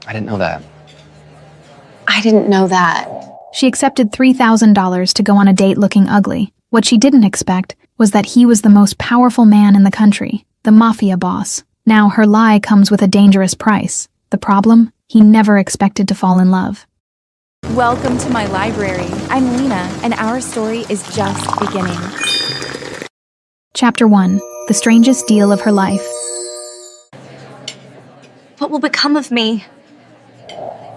I didn't know that. I didn't know that. She accepted $3,000 to go on a date looking ugly. What she didn't expect was that he was the most powerful man in the country, the Mafia boss. Now her lie comes with a dangerous price. The problem? He never expected to fall in love. Welcome to my library. I'm Lena, and our story is just beginning. Chapter 1. The strangest deal of her life. What will become of me?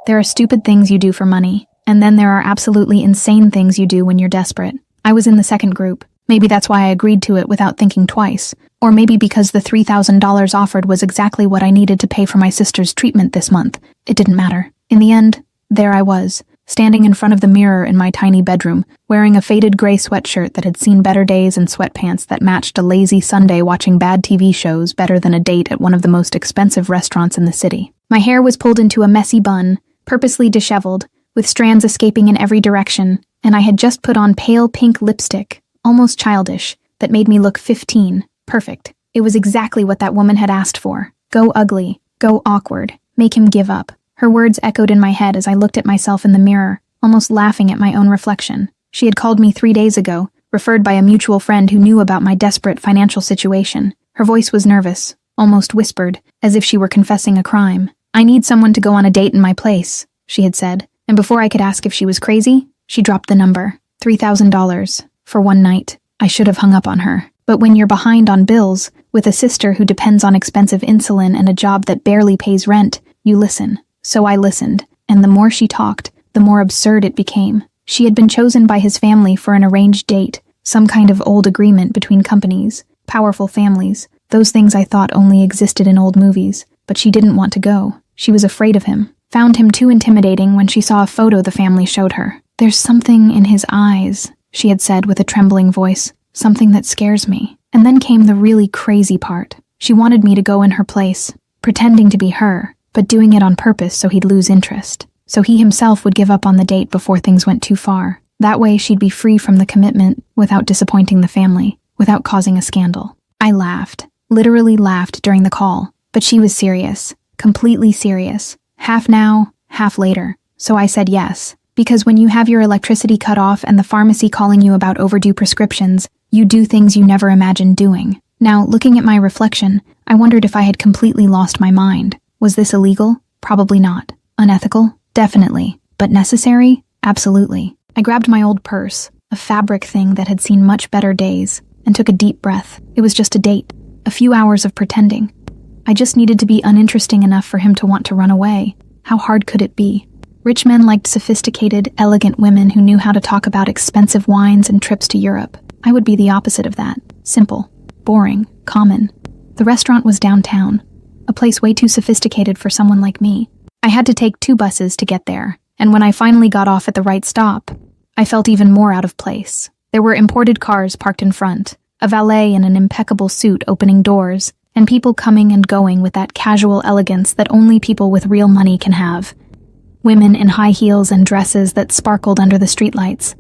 There are stupid things you do for money, and then there are absolutely insane things you do when you're desperate. I was in the second group. Maybe that's why I agreed to it without thinking twice. Or maybe because the $3,000 offered was exactly what I needed to pay for my sister's treatment this month. It didn't matter. In the end, there I was, standing in front of the mirror in my tiny bedroom, wearing a faded gray sweatshirt that had seen better days and sweatpants that matched a lazy Sunday watching bad TV shows better than a date at one of the most expensive restaurants in the city. My hair was pulled into a messy bun, purposely disheveled, with strands escaping in every direction, and I had just put on pale pink lipstick, almost childish, that made me look 15. Perfect. It was exactly what that woman had asked for. Go ugly. Go awkward. Make him give up. Her words echoed in my head as I looked at myself in the mirror, almost laughing at my own reflection. She had called me 3 days ago, referred by a mutual friend who knew about my desperate financial situation. Her voice was nervous, almost whispered, as if she were confessing a crime. I need someone to go on a date in my place, she had said, and before I could ask if she was crazy, she dropped the number. $3,000. For one night. I should have hung up on her. But when you're behind on bills, with a sister who depends on expensive insulin and a job that barely pays rent, you listen. So I listened, and the more she talked, the more absurd it became. She had been chosen by his family for an arranged date, some kind of old agreement between companies, powerful families, those things I thought only existed in old movies. But she didn't want to go. She was afraid of him, found him too intimidating when she saw a photo the family showed her. There's something in his eyes, she had said with a trembling voice, something that scares me. And then came the really crazy part. She wanted me to go in her place, pretending to be her, but doing it on purpose so he'd lose interest. So he himself would give up on the date before things went too far. That way she'd be free from the commitment without disappointing the family, without causing a scandal. I laughed, literally laughed during the call, but she was serious, completely serious, half now, half later. So I said yes. Because when you have your electricity cut off and the pharmacy calling you about overdue prescriptions, you do things you never imagined doing. Now, looking at my reflection, I wondered if I had completely lost my mind. Was this illegal? Probably not. Unethical? Definitely. But necessary? Absolutely. I grabbed my old purse, a fabric thing that had seen much better days, and took a deep breath. It was just a date. A few hours of pretending. I just needed to be uninteresting enough for him to want to run away. How hard could it be? Rich men liked sophisticated, elegant women who knew how to talk about expensive wines and trips to Europe. I would be the opposite of that. Simple, boring, common. The restaurant was downtown, a place way too sophisticated for someone like me. I had to take 2 buses to get there, and when I finally got off at the right stop, I felt even more out of place. There were imported cars parked in front, a valet in an impeccable suit opening doors, and people coming and going with that casual elegance that only people with real money can have. Women in high heels and dresses that sparkled under the streetlights.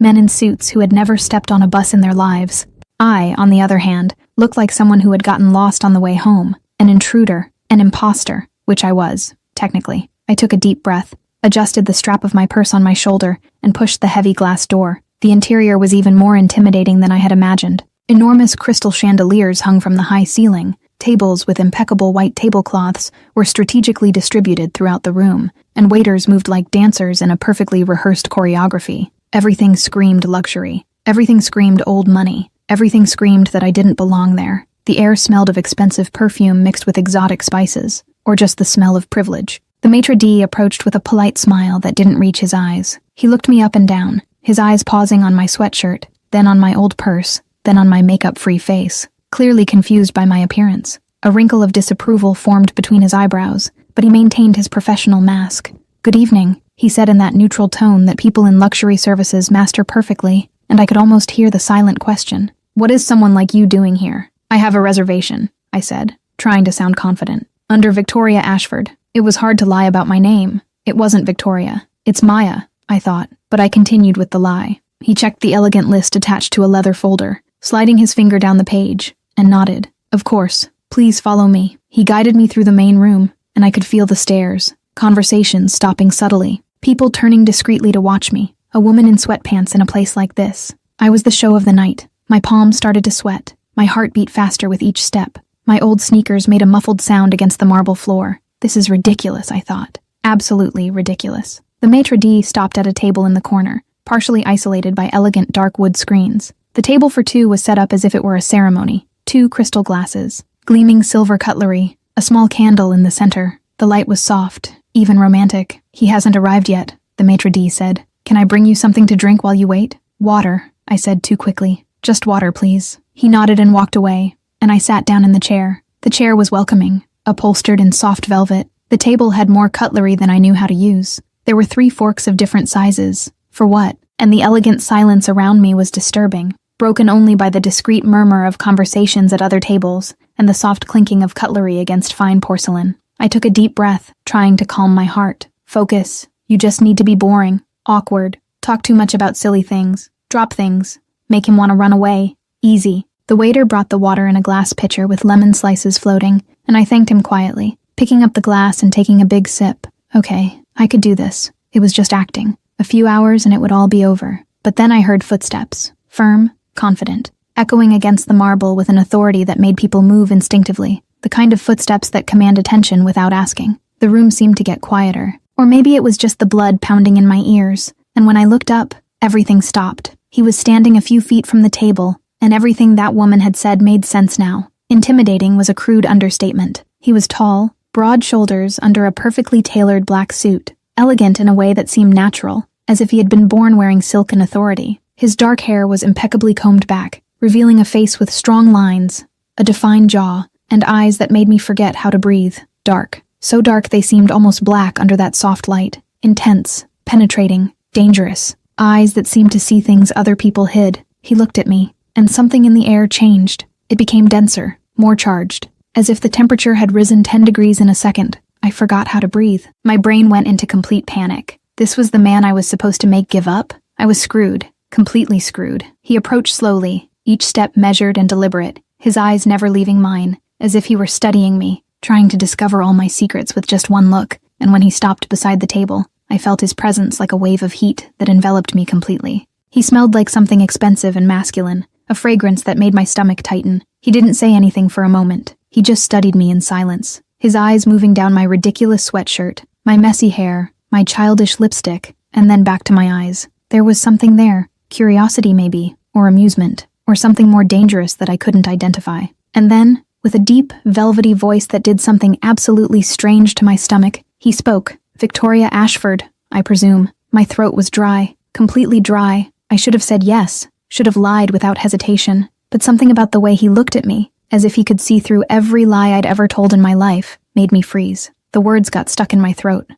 Men in suits who had never stepped on a bus in their lives. I, on the other hand, looked like someone who had gotten lost on the way home. An intruder, an imposter, which I was, technically. I took a deep breath, adjusted the strap of my purse on my shoulder, and pushed the heavy glass door. The interior was even more intimidating than I had imagined. Enormous crystal chandeliers hung from the high ceiling. Tables with impeccable white tablecloths were strategically distributed throughout the room, and waiters moved like dancers in a perfectly rehearsed choreography. Everything screamed luxury. Everything screamed old money. Everything screamed that I didn't belong there. The air smelled of expensive perfume mixed with exotic spices, or just the smell of privilege. The maitre d' approached with a polite smile that didn't reach his eyes. He looked me up and down, his eyes pausing on my sweatshirt, then on my old purse, then on my makeup-free face, clearly confused by my appearance. A wrinkle of disapproval formed between his eyebrows, but he maintained his professional mask. "Good evening," he said in that neutral tone that people in luxury services master perfectly, and I could almost hear the silent question. "What is someone like you doing here?" "I have a reservation," I said, trying to sound confident. "Under Victoria Ashford." It was hard to lie about my name. It wasn't Victoria. It's Maya, I thought, but I continued with the lie. He checked the elegant list attached to a leather folder, sliding his finger down the page, and nodded. "Of course. Please follow me." He guided me through the main room, and I could feel the stairs. Conversations stopping subtly. People turning discreetly to watch me. A woman in sweatpants in a place like this. I was the show of the night. My palms started to sweat. My heart beat faster with each step. My old sneakers made a muffled sound against the marble floor. This is ridiculous, I thought. Absolutely ridiculous. The maitre d' stopped at a table in the corner, partially isolated by elegant dark wood screens. The table for two was set up as if it were a ceremony. 2 crystal glasses, gleaming silver cutlery, a small candle in the center. The light was soft, even romantic. "He hasn't arrived yet," the maitre d' said. "Can I bring you something to drink while you wait?" "Water," I said too quickly. "Just water, please." He nodded and walked away, and I sat down in the chair. The chair was welcoming, upholstered in soft velvet. The table had more cutlery than I knew how to use. There were 3 forks of different sizes. For what? And the elegant silence around me was disturbing, broken only by the discreet murmur of conversations at other tables and the soft clinking of cutlery against fine porcelain. I took a deep breath, trying to calm my heart. Focus. You just need to be boring, awkward, talk too much about silly things, drop things, make him want to run away. Easy. The waiter brought the water in a glass pitcher with lemon slices floating, and I thanked him quietly, picking up the glass and taking a big sip. Okay, I could do this. It was just acting. A few hours and it would all be over. But then I heard footsteps, firm, confident, echoing against the marble with an authority that made people move instinctively, the kind of footsteps that command attention without asking. The room seemed to get quieter. Or maybe it was just the blood pounding in my ears, and when I looked up, everything stopped. He was standing a few feet from the table, and everything that woman had said made sense now. Intimidating was a crude understatement. He was tall, broad shoulders under a perfectly tailored black suit, elegant in a way that seemed natural, as if he had been born wearing silk and authority. His dark hair was impeccably combed back, revealing a face with strong lines, a defined jaw, and eyes that made me forget how to breathe. Dark. So dark they seemed almost black under that soft light. Intense, penetrating, dangerous. Eyes that seemed to see things other people hid. He looked at me, and something in the air changed. It became denser, more charged, as if the temperature had risen 10 degrees in a second. I forgot how to breathe. My brain went into complete panic. This was the man I was supposed to make give up? I was screwed, completely screwed. He approached slowly, each step measured and deliberate, his eyes never leaving mine, as if he were studying me, trying to discover all my secrets with just one look. And when he stopped beside the table, I felt his presence like a wave of heat that enveloped me completely. He smelled like something expensive and masculine, a fragrance that made my stomach tighten. He didn't say anything for a moment. He just studied me in silence, his eyes moving down my ridiculous sweatshirt, my messy hair, my childish lipstick, and then back to my eyes. There was something there, curiosity maybe, or amusement, or something more dangerous that I couldn't identify. And then, with a deep, velvety voice that did something absolutely strange to my stomach, he spoke. Victoria Ashford, I presume. My throat was dry, completely dry. I should have said yes, should have lied without hesitation, but something about the way he looked at me, as if he could see through every lie I'd ever told in my life, made me freeze. The words got stuck in my throat.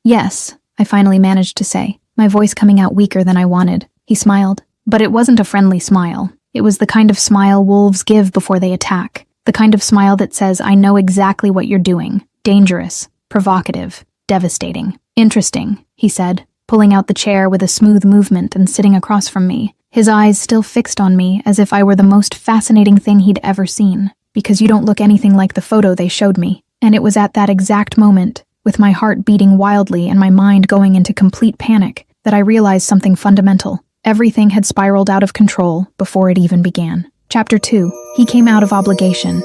Yes, I finally managed to say, my voice coming out weaker than I wanted. He smiled, but it wasn't a friendly smile. It was the kind of smile wolves give before they attack, the kind of smile that says, I know exactly what you're doing. Dangerous, provocative, devastating. Interesting, he said, pulling out the chair with a smooth movement and sitting across from me, his eyes still fixed on me as if I were the most fascinating thing he'd ever seen. Because you don't look anything like the photo they showed me. And it was at that exact moment, with my heart beating wildly and my mind going into complete panic, that I realized something fundamental. Everything had spiraled out of control before it even began. Chapter 2. He came out of obligation.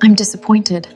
I'm disappointed.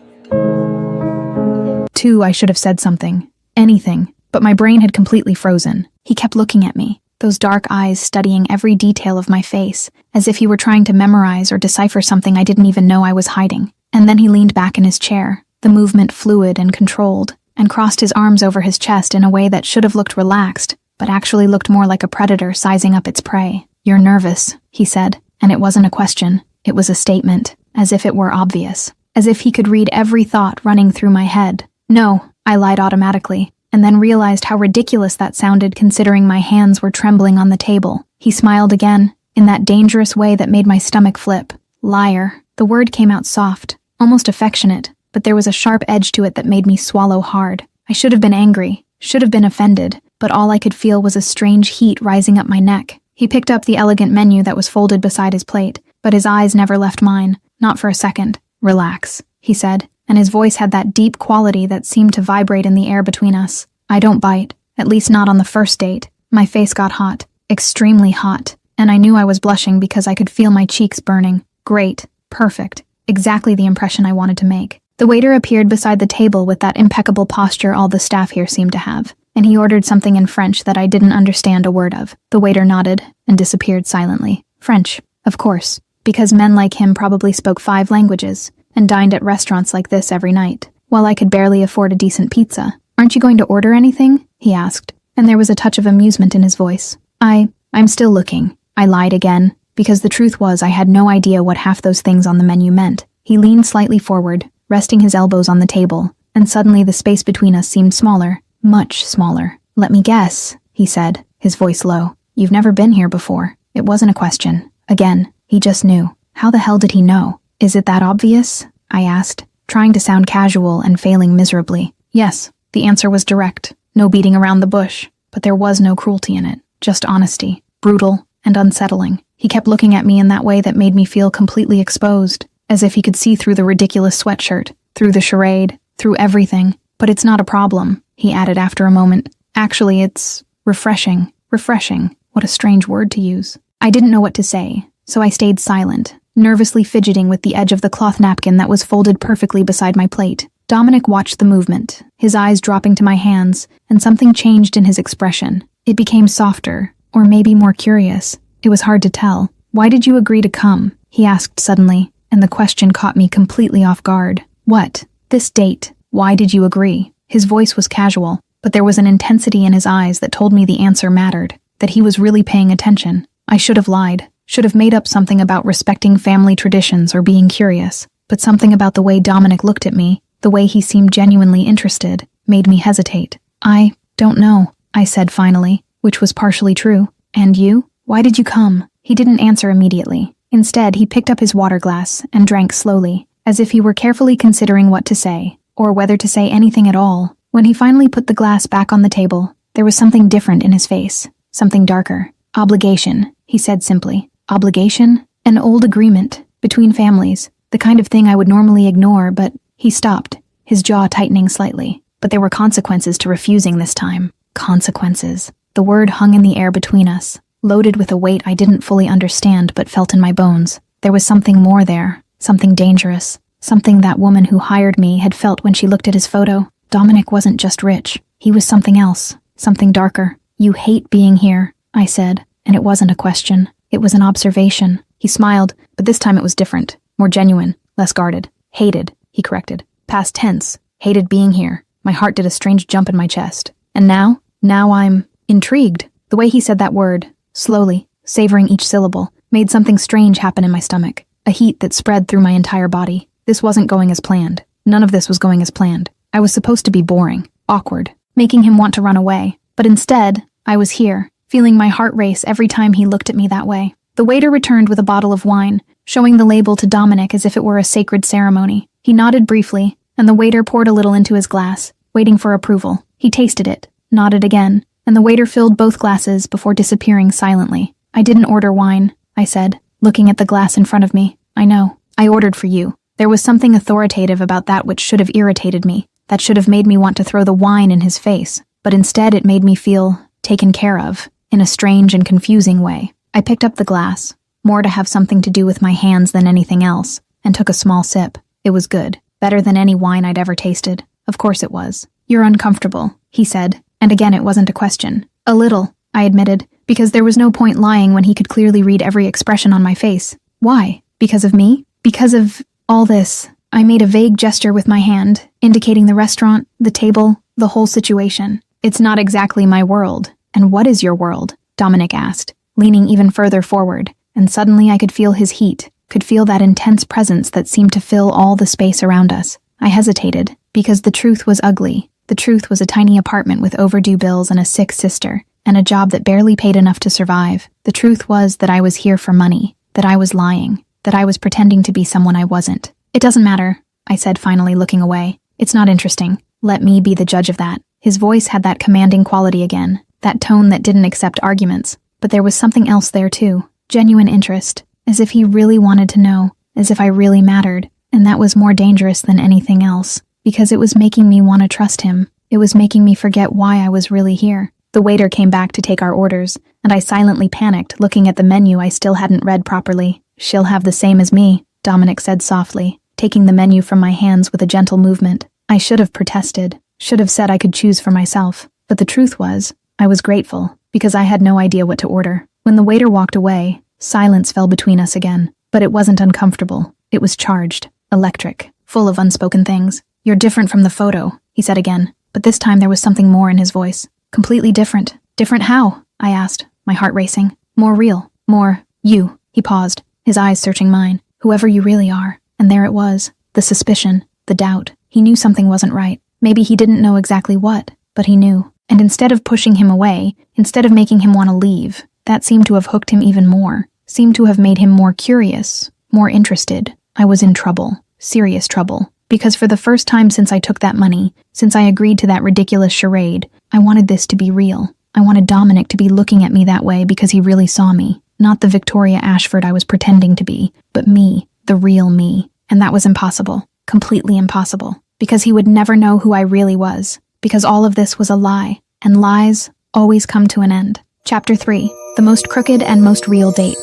2. I should have said something. Anything. But my brain had completely frozen. He kept looking at me, those dark eyes studying every detail of my face, as if he were trying to memorize or decipher something I didn't even know I was hiding. And then he leaned back in his chair, the movement fluid and controlled, and crossed his arms over his chest in a way that should have looked relaxed, but actually looked more like a predator sizing up its prey. You're nervous, he said, and it wasn't a question. It was a statement, as if it were obvious, as if he could read every thought running through my head. No, I lied automatically, and then realized how ridiculous that sounded considering my hands were trembling on the table. He smiled again, in that dangerous way that made my stomach flip. Liar. The word came out soft, almost affectionate, but there was a sharp edge to it that made me swallow hard. I should have been angry, should have been offended, but all I could feel was a strange heat rising up my neck. He picked up the elegant menu that was folded beside his plate, but his eyes never left mine, not for a second. Relax, he said, and his voice had that deep quality that seemed to vibrate in the air between us. I don't bite, at least not on the first date. My face got hot, extremely hot, and I knew I was blushing because I could feel my cheeks burning. Great, perfect, exactly the impression I wanted to make. The waiter appeared beside the table with that impeccable posture all the staff here seemed to have, and he ordered something in French that I didn't understand a word of. The waiter nodded and disappeared silently. French, of course, because men like him probably spoke 5 languages and dined at restaurants like this every night, while I could barely afford a decent pizza. "Aren't you going to order anything?" he asked, and there was a touch of amusement in his voice. I'm still looking. I lied again, because the truth was I had no idea what half those things on the menu meant. He leaned slightly forward, resting his elbows on the table, and suddenly the space between us seemed smaller, much smaller. "Let me guess," he said, his voice low. "You've never been here before." It wasn't a question. Again, he just knew. How the hell did he know? "Is it that obvious?" I asked, trying to sound casual and failing miserably. Yes, the answer was direct. No beating around the bush, but there was no cruelty in it. Just honesty, brutal and unsettling. He kept looking at me in that way that made me feel completely exposed, as if he could see through the ridiculous sweatshirt, through the charade, through everything. "But it's not a problem," he added after a moment. "Actually, it's refreshing. Refreshing. What a strange word to use." I didn't know what to say, so I stayed silent, nervously fidgeting with the edge of the cloth napkin that was folded perfectly beside my plate. Dominic watched the movement, his eyes dropping to my hands, and something changed in his expression. It became softer, or maybe more curious. It was hard to tell. "Why did you agree to come?" he asked suddenly, and the question caught me completely off guard. "What? This date? Why did you agree?" His voice was casual, but there was an intensity in his eyes that told me the answer mattered, that he was really paying attention. I should have lied, should have made up something about respecting family traditions or being curious, but something about the way Dominic looked at me, the way he seemed genuinely interested, made me hesitate. "I don't know," I said finally, which was partially true. "And you? Why did you come?" He didn't answer immediately. Instead, he picked up his water glass and drank slowly, as if he were carefully considering what to say, or whether to say anything at all. When he finally put the glass back on the table, there was something different in his face, something darker. "Obligation," he said simply. "Obligation? An old agreement between families, the kind of thing I would normally ignore, but..." He stopped, his jaw tightening slightly. But there were consequences to refusing this time. Consequences. The word hung in the air between us, loaded with a weight I didn't fully understand but felt in my bones. There was something more there, something dangerous, something that woman who hired me had felt when she looked at his photo. Dominic wasn't just rich. He was something else, something darker. "You hate being here," I said, and it wasn't a question. It was an observation. He smiled, but this time it was different, more genuine, less guarded. "Hated," he corrected. "Past tense. Hated being here." My heart did a strange jump in my chest. "And now? Now I'm intrigued." The way he said that word, slowly, savoring each syllable, made something strange happen in my stomach, a heat that spread through my entire body. This wasn't going as planned. None of this was going as planned. I was supposed to be boring, awkward, making him want to run away. But instead, I was here, feeling my heart race every time he looked at me that way. The waiter returned with a bottle of wine, showing the label to Dominic as if it were a sacred ceremony. He nodded briefly, and the waiter poured a little into his glass, waiting for approval. He tasted it, nodded again, and the waiter filled both glasses before disappearing silently. "I didn't order wine," I said, looking at the glass in front of me. "I know. I ordered for you." There was something authoritative about that which should have irritated me, that should have made me want to throw the wine in his face, but instead it made me feel taken care of, in a strange and confusing way. I picked up the glass, more to have something to do with my hands than anything else, and took a small sip. It was good, better than any wine I'd ever tasted. Of course it was. "You're uncomfortable," he said, and again it wasn't a question. "A little," I admitted, because there was no point lying when he could clearly read every expression on my face. "Why? Because of me? Because of all this?" I made a vague gesture with my hand, indicating the restaurant, the table, the whole situation. "It's not exactly my world." "And what is your world?" Dominic asked, leaning even further forward, and suddenly I could feel his heat, could feel that intense presence that seemed to fill all the space around us. I hesitated, because the truth was ugly. The truth was a tiny apartment with overdue bills and a sick sister, and a job that barely paid enough to survive. The truth was that I was here for money, that I was lying, that I was pretending to be someone I wasn't. "It doesn't matter," I said, finally looking away. "It's not interesting. Let me be the judge of that." His voice had that commanding quality again, that tone that didn't accept arguments, but there was something else there too, genuine interest, as if he really wanted to know, as if I really mattered. And that was more dangerous than anything else, because it was making me want to trust him. It was making me forget why I was really here. The waiter came back to take our orders, and I silently panicked, looking at the menu I still hadn't read properly. "She'll have the same as me," Dominic said softly, taking the menu from my hands with a gentle movement. I should have protested, should have said I could choose for myself, but the truth was, I was grateful, because I had no idea what to order. When the waiter walked away, silence fell between us again, but it wasn't uncomfortable. It was charged, electric, full of unspoken things. "You're different from the photo," he said again, but this time there was something more in his voice. "Completely different." "Different how?" I asked, my heart racing. "More real, more you." He paused, his eyes searching mine. "Whoever you really are." And there it was, the suspicion, the doubt. He knew something wasn't right. Maybe he didn't know exactly what, but he knew. And instead of pushing him away, instead of making him want to leave, that seemed to have hooked him even more, seemed to have made him more curious, more interested. I was in trouble, serious trouble, because for the first time since I took that money, since I agreed to that ridiculous charade, I wanted this to be real. I wanted Dominic to be looking at me that way because he really saw me. Not the Victoria Ashford I was pretending to be, but me, the real me. And that was impossible, completely impossible, because he would never know who I really was, because all of this was a lie, and lies always come to an end. Chapter 3, the most crooked and most real date.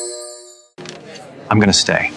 I'm gonna stay.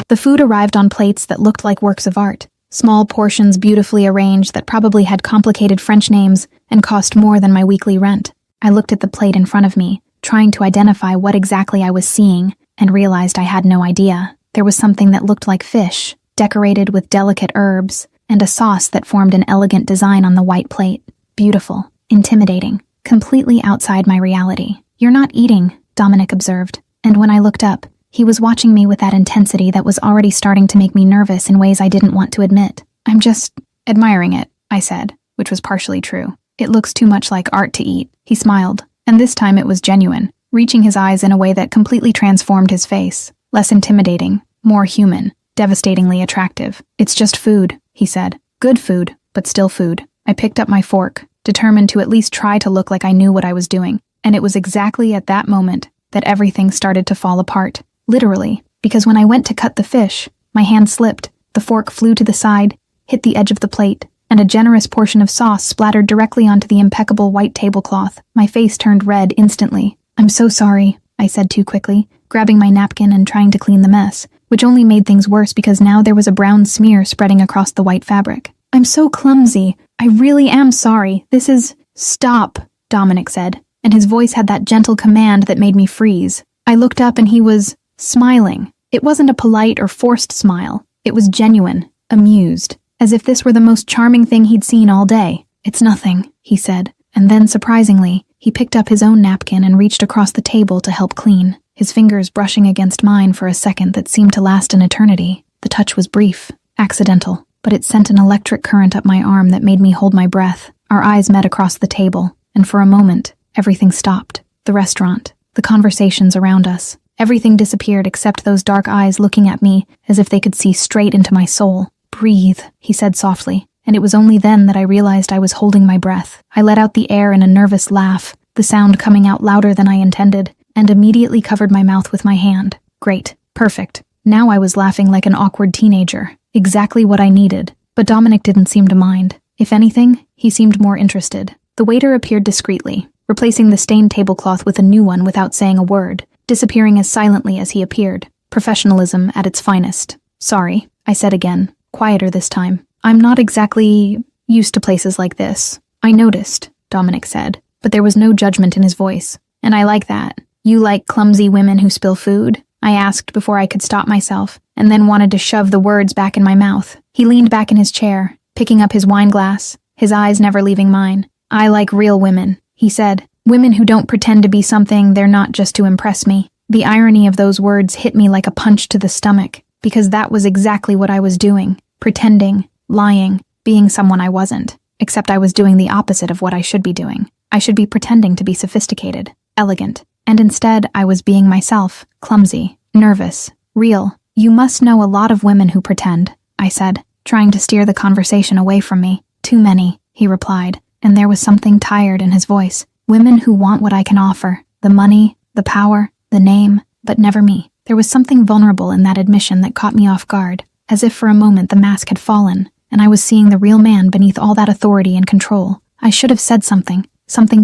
The food arrived on plates that looked like works of art, small portions beautifully arranged that probably had complicated French names and cost more than my weekly rent. I looked at the plate in front of me, trying to identify what exactly I was seeing, and realized I had no idea. There was something that looked like fish, decorated with delicate herbs, and a sauce that formed an elegant design on the white plate. Beautiful, intimidating, completely outside my reality. "You're not eating," Dominic observed, and when I looked up, he was watching me with that intensity that was already starting to make me nervous in ways I didn't want to admit. "I'm just admiring it," I said, which was partially true. "It looks too much like art to eat." He smiled, and this time it was genuine, reaching his eyes in a way that completely transformed his face. Less intimidating, more human, devastatingly attractive. "It's just food," he said. "Good food, but still food." I picked up my fork, determined to at least try to look like I knew what I was doing, and it was exactly at that moment that everything started to fall apart. Literally, because when I went to cut the fish, my hand slipped, the fork flew to the side, hit the edge of the plate, and a generous portion of sauce splattered directly onto the impeccable white tablecloth. My face turned red instantly. "I'm so sorry," I said too quickly, grabbing my napkin and trying to clean the mess, which only made things worse because now there was a brown smear spreading across the white fabric. "I'm so clumsy. I really am sorry. This is—" "Stop," Dominic said, and his voice had that gentle command that made me freeze. I looked up and he was smiling. It wasn't a polite or forced smile. It was genuine, amused, as if this were the most charming thing he'd seen all day. "It's nothing," he said, and then, surprisingly, he picked up his own napkin and reached across the table to help clean, his fingers brushing against mine for a second that seemed to last an eternity. The touch was brief, accidental, but it sent an electric current up my arm that made me hold my breath. Our eyes met across the table, and for a moment, everything stopped. The restaurant, the conversations around us. Everything disappeared except those dark eyes looking at me as if they could see straight into my soul. "Breathe," he said softly, and it was only then that I realized I was holding my breath. I let out the air in a nervous laugh, the sound coming out louder than I intended, and immediately covered my mouth with my hand. Great. Perfect. Now I was laughing like an awkward teenager. Exactly what I needed. But Dominic didn't seem to mind. If anything, he seemed more interested. The waiter appeared discreetly, replacing the stained tablecloth with a new one without saying a word, disappearing as silently as he appeared. Professionalism at its finest. "Sorry," I said again, quieter this time. "I'm not exactly used to places like this." "I noticed," Dominic said, but there was no judgment in his voice. "And I like that." "You like clumsy women who spill food?" I asked before I could stop myself, and then wanted to shove the words back in my mouth. He leaned back in his chair, picking up his wine glass, his eyes never leaving mine. "I like real women," he said. "Women who don't pretend to be something they're not just to impress me." The irony of those words hit me like a punch to the stomach, because that was exactly what I was doing. Pretending, lying, being someone I wasn't. Except I was doing the opposite of what I should be doing. I should be pretending to be sophisticated, elegant. And instead, I was being myself, clumsy, nervous, real. "You must know a lot of women who pretend," I said, trying to steer the conversation away from me. "Too many," he replied, and there was something tired in his voice. "Women who want what I can offer. The money, the power, the name, but never me. There was something vulnerable in that admission that caught me off guard, as if for a moment the mask had fallen, and I was seeing the real man beneath all that authority and control. I should have said something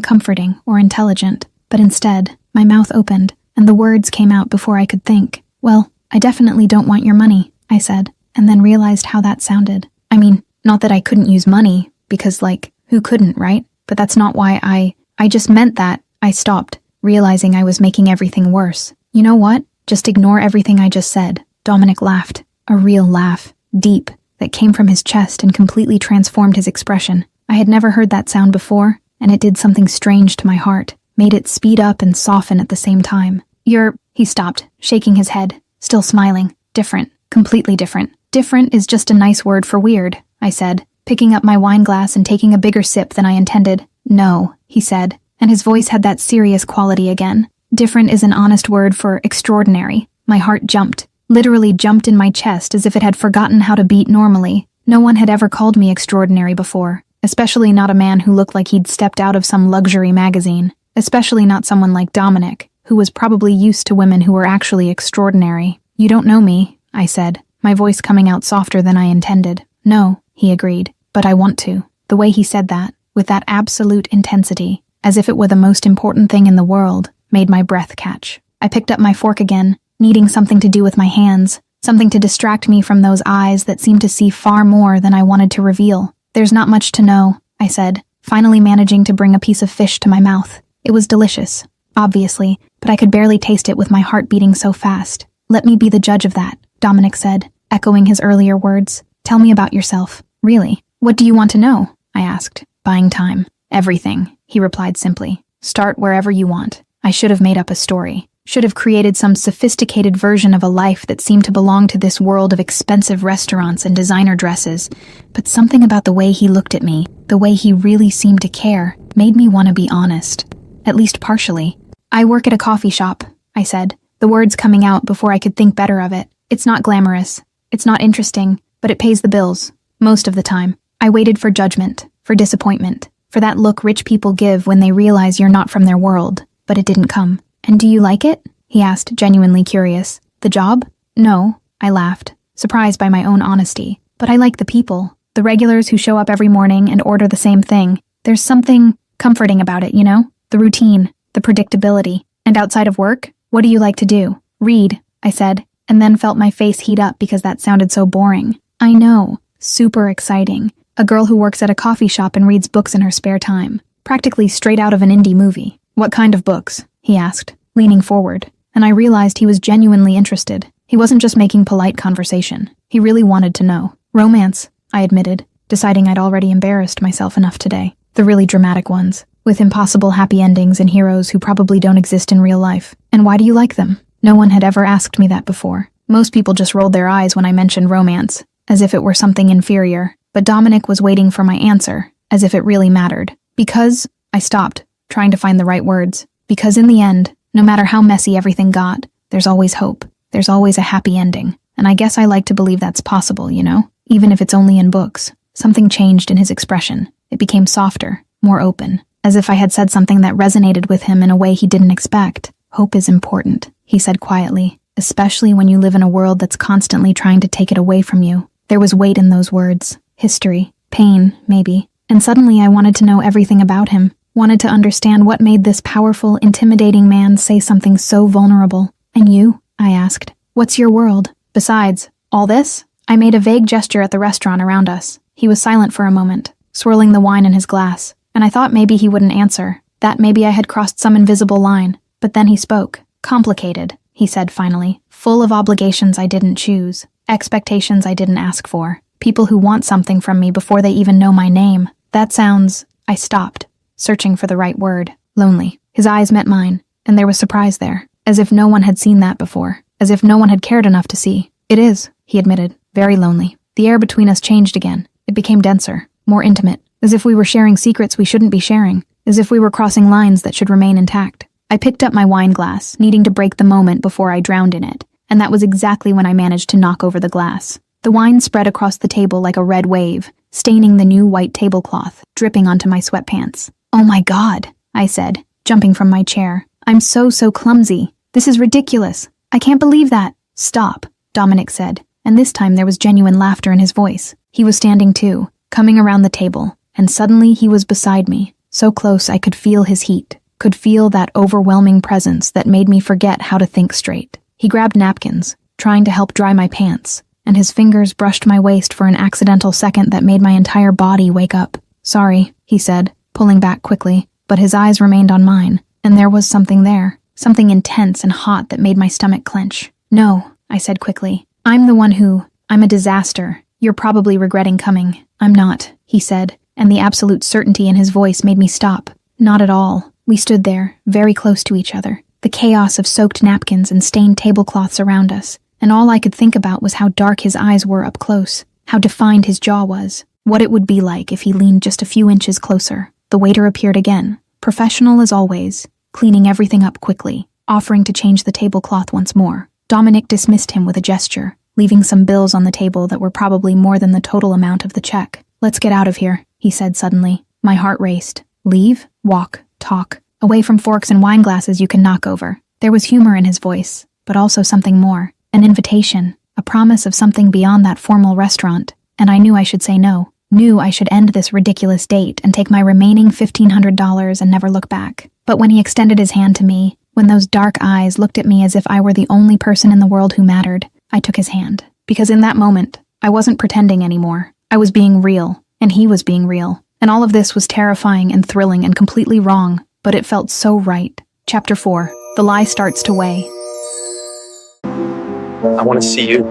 comforting or intelligent, but instead, my mouth opened, and the words came out before I could think. Well, I definitely don't want your money, I said, and then realized how that sounded. I mean, not that I couldn't use money, because, who couldn't, right? But that's not why I just meant that. I stopped, realizing I was making everything worse. You know what? Just ignore everything I just said. Dominic laughed. A real laugh. Deep. That came from his chest and completely transformed his expression. I had never heard that sound before, and it did something strange to my heart, made it speed up and soften at the same time. He stopped, shaking his head, still smiling. Different. Completely different. Different is just a nice word for weird, I said, picking up my wine glass and taking a bigger sip than I intended. No, he said, and his voice had that serious quality again. Different is an honest word for extraordinary. My heart jumped, literally jumped in my chest as if it had forgotten how to beat normally. No one had ever called me extraordinary before, especially not a man who looked like he'd stepped out of some luxury magazine, especially not someone like Dominic, who was probably used to women who were actually extraordinary. You don't know me, I said, my voice coming out softer than I intended. No, he agreed, but I want to. The way he said that, with that absolute intensity, as if it were the most important thing in the world, made my breath catch. I picked up my fork again, needing something to do with my hands, something to distract me from those eyes that seemed to see far more than I wanted to reveal. There's not much to know, I said, finally managing to bring a piece of fish to my mouth. It was delicious, obviously, but I could barely taste it with my heart beating so fast. Let me be the judge of that, Dominic said, echoing his earlier words. Tell me about yourself. Really? What do you want to know? I asked, buying time. Everything, he replied simply. Start wherever you want. I should have made up a story. Should have created some sophisticated version of a life that seemed to belong to this world of expensive restaurants and designer dresses. But something about the way he looked at me, the way he really seemed to care, made me want to be honest. At least partially. I work at a coffee shop, I said, the words coming out before I could think better of it. It's not glamorous. It's not interesting, but it pays the bills. Most of the time. I waited for judgment, for disappointment, for that look rich people give when they realize you're not from their world. But it didn't come. And do you like it? He asked, genuinely curious. The job? No, I laughed, surprised by my own honesty. But I like the people, the regulars who show up every morning and order the same thing. There's something comforting about it, you know? The routine, the predictability. And outside of work, what do you like to do? Read, I said, and then felt my face heat up because that sounded so boring. I know, super exciting. A girl who works at a coffee shop and reads books in her spare time. Practically straight out of an indie movie. What kind of books? He asked, leaning forward, and I realized he was genuinely interested. He wasn't just making polite conversation. He really wanted to know. Romance, I admitted, deciding I'd already embarrassed myself enough today. The really dramatic ones, with impossible happy endings and heroes who probably don't exist in real life. And why do you like them? No one had ever asked me that before. Most people just rolled their eyes when I mentioned romance, as if it were something inferior. But Dominic was waiting for my answer, as if it really mattered. Because, I stopped, trying to find the right words. Because in the end, no matter how messy everything got, there's always hope. There's always a happy ending. And I guess I like to believe that's possible, you know? Even if it's only in books. Something changed in his expression. It became softer, more open, as if I had said something that resonated with him in a way he didn't expect. Hope is important, he said quietly, especially when you live in a world that's constantly trying to take it away from you. There was weight in those words. History. Pain, maybe. And suddenly I wanted to know everything about him. Wanted to understand what made this powerful, intimidating man say something so vulnerable. And you? I asked. What's your world? Besides all this? I made a vague gesture at the restaurant around us. He was silent for a moment, swirling the wine in his glass, and I thought maybe he wouldn't answer, that maybe I had crossed some invisible line. But then he spoke. Complicated, he said finally, full of obligations I didn't choose, expectations I didn't ask for, people who want something from me before they even know my name. That sounds... I stopped, searching for the right word. Lonely. His eyes met mine, and there was surprise there, as if no one had seen that before, as if no one had cared enough to see. It is, he admitted, very lonely. The air between us changed again. It became denser, more intimate, as if we were sharing secrets we shouldn't be sharing, as if we were crossing lines that should remain intact. I picked up my wine glass, needing to break the moment before I drowned in it, and that was exactly when I managed to knock over the glass. The wine spread across the table like a red wave, staining the new white tablecloth, dripping onto my sweatpants. Oh my God, I said, jumping from my chair. I'm so clumsy. This is ridiculous. I can't believe that. Stop, Dominic said, and this time there was genuine laughter in his voice. He was standing too, coming around the table, and suddenly he was beside me, so close I could feel his heat, could feel that overwhelming presence that made me forget how to think straight. He grabbed napkins, trying to help dry my pants, and his fingers brushed my waist for an accidental second that made my entire body wake up. Sorry, he said, pulling back quickly, but his eyes remained on mine, and there was something there, something intense and hot that made my stomach clench. No, I said quickly. I'm a disaster. You're probably regretting coming. I'm not, he said, and the absolute certainty in his voice made me stop. Not at all. We stood there, very close to each other, the chaos of soaked napkins and stained tablecloths around us, and all I could think about was how dark his eyes were up close, how defined his jaw was, what it would be like if he leaned just a few inches closer. The waiter appeared again, professional as always, cleaning everything up quickly, offering to change the tablecloth once more. Dominic dismissed him with a gesture, leaving some bills on the table that were probably more than the total amount of the check. Let's get out of here, he said suddenly. My heart raced. Leave, walk, talk, away from forks and wine glasses you can knock over. There was humor in his voice, but also something more. An invitation, a promise of something beyond that formal restaurant, and I knew I should say no. Knew I should end this ridiculous date and take my remaining $1,500 and never look back. But when he extended his hand to me, when those dark eyes looked at me as if I were the only person in the world who mattered, I took his hand. Because in that moment, I wasn't pretending anymore. I was being real, and he was being real. And all of this was terrifying and thrilling and completely wrong, but it felt so right. Chapter 4. The lie starts to weigh. I want to see you.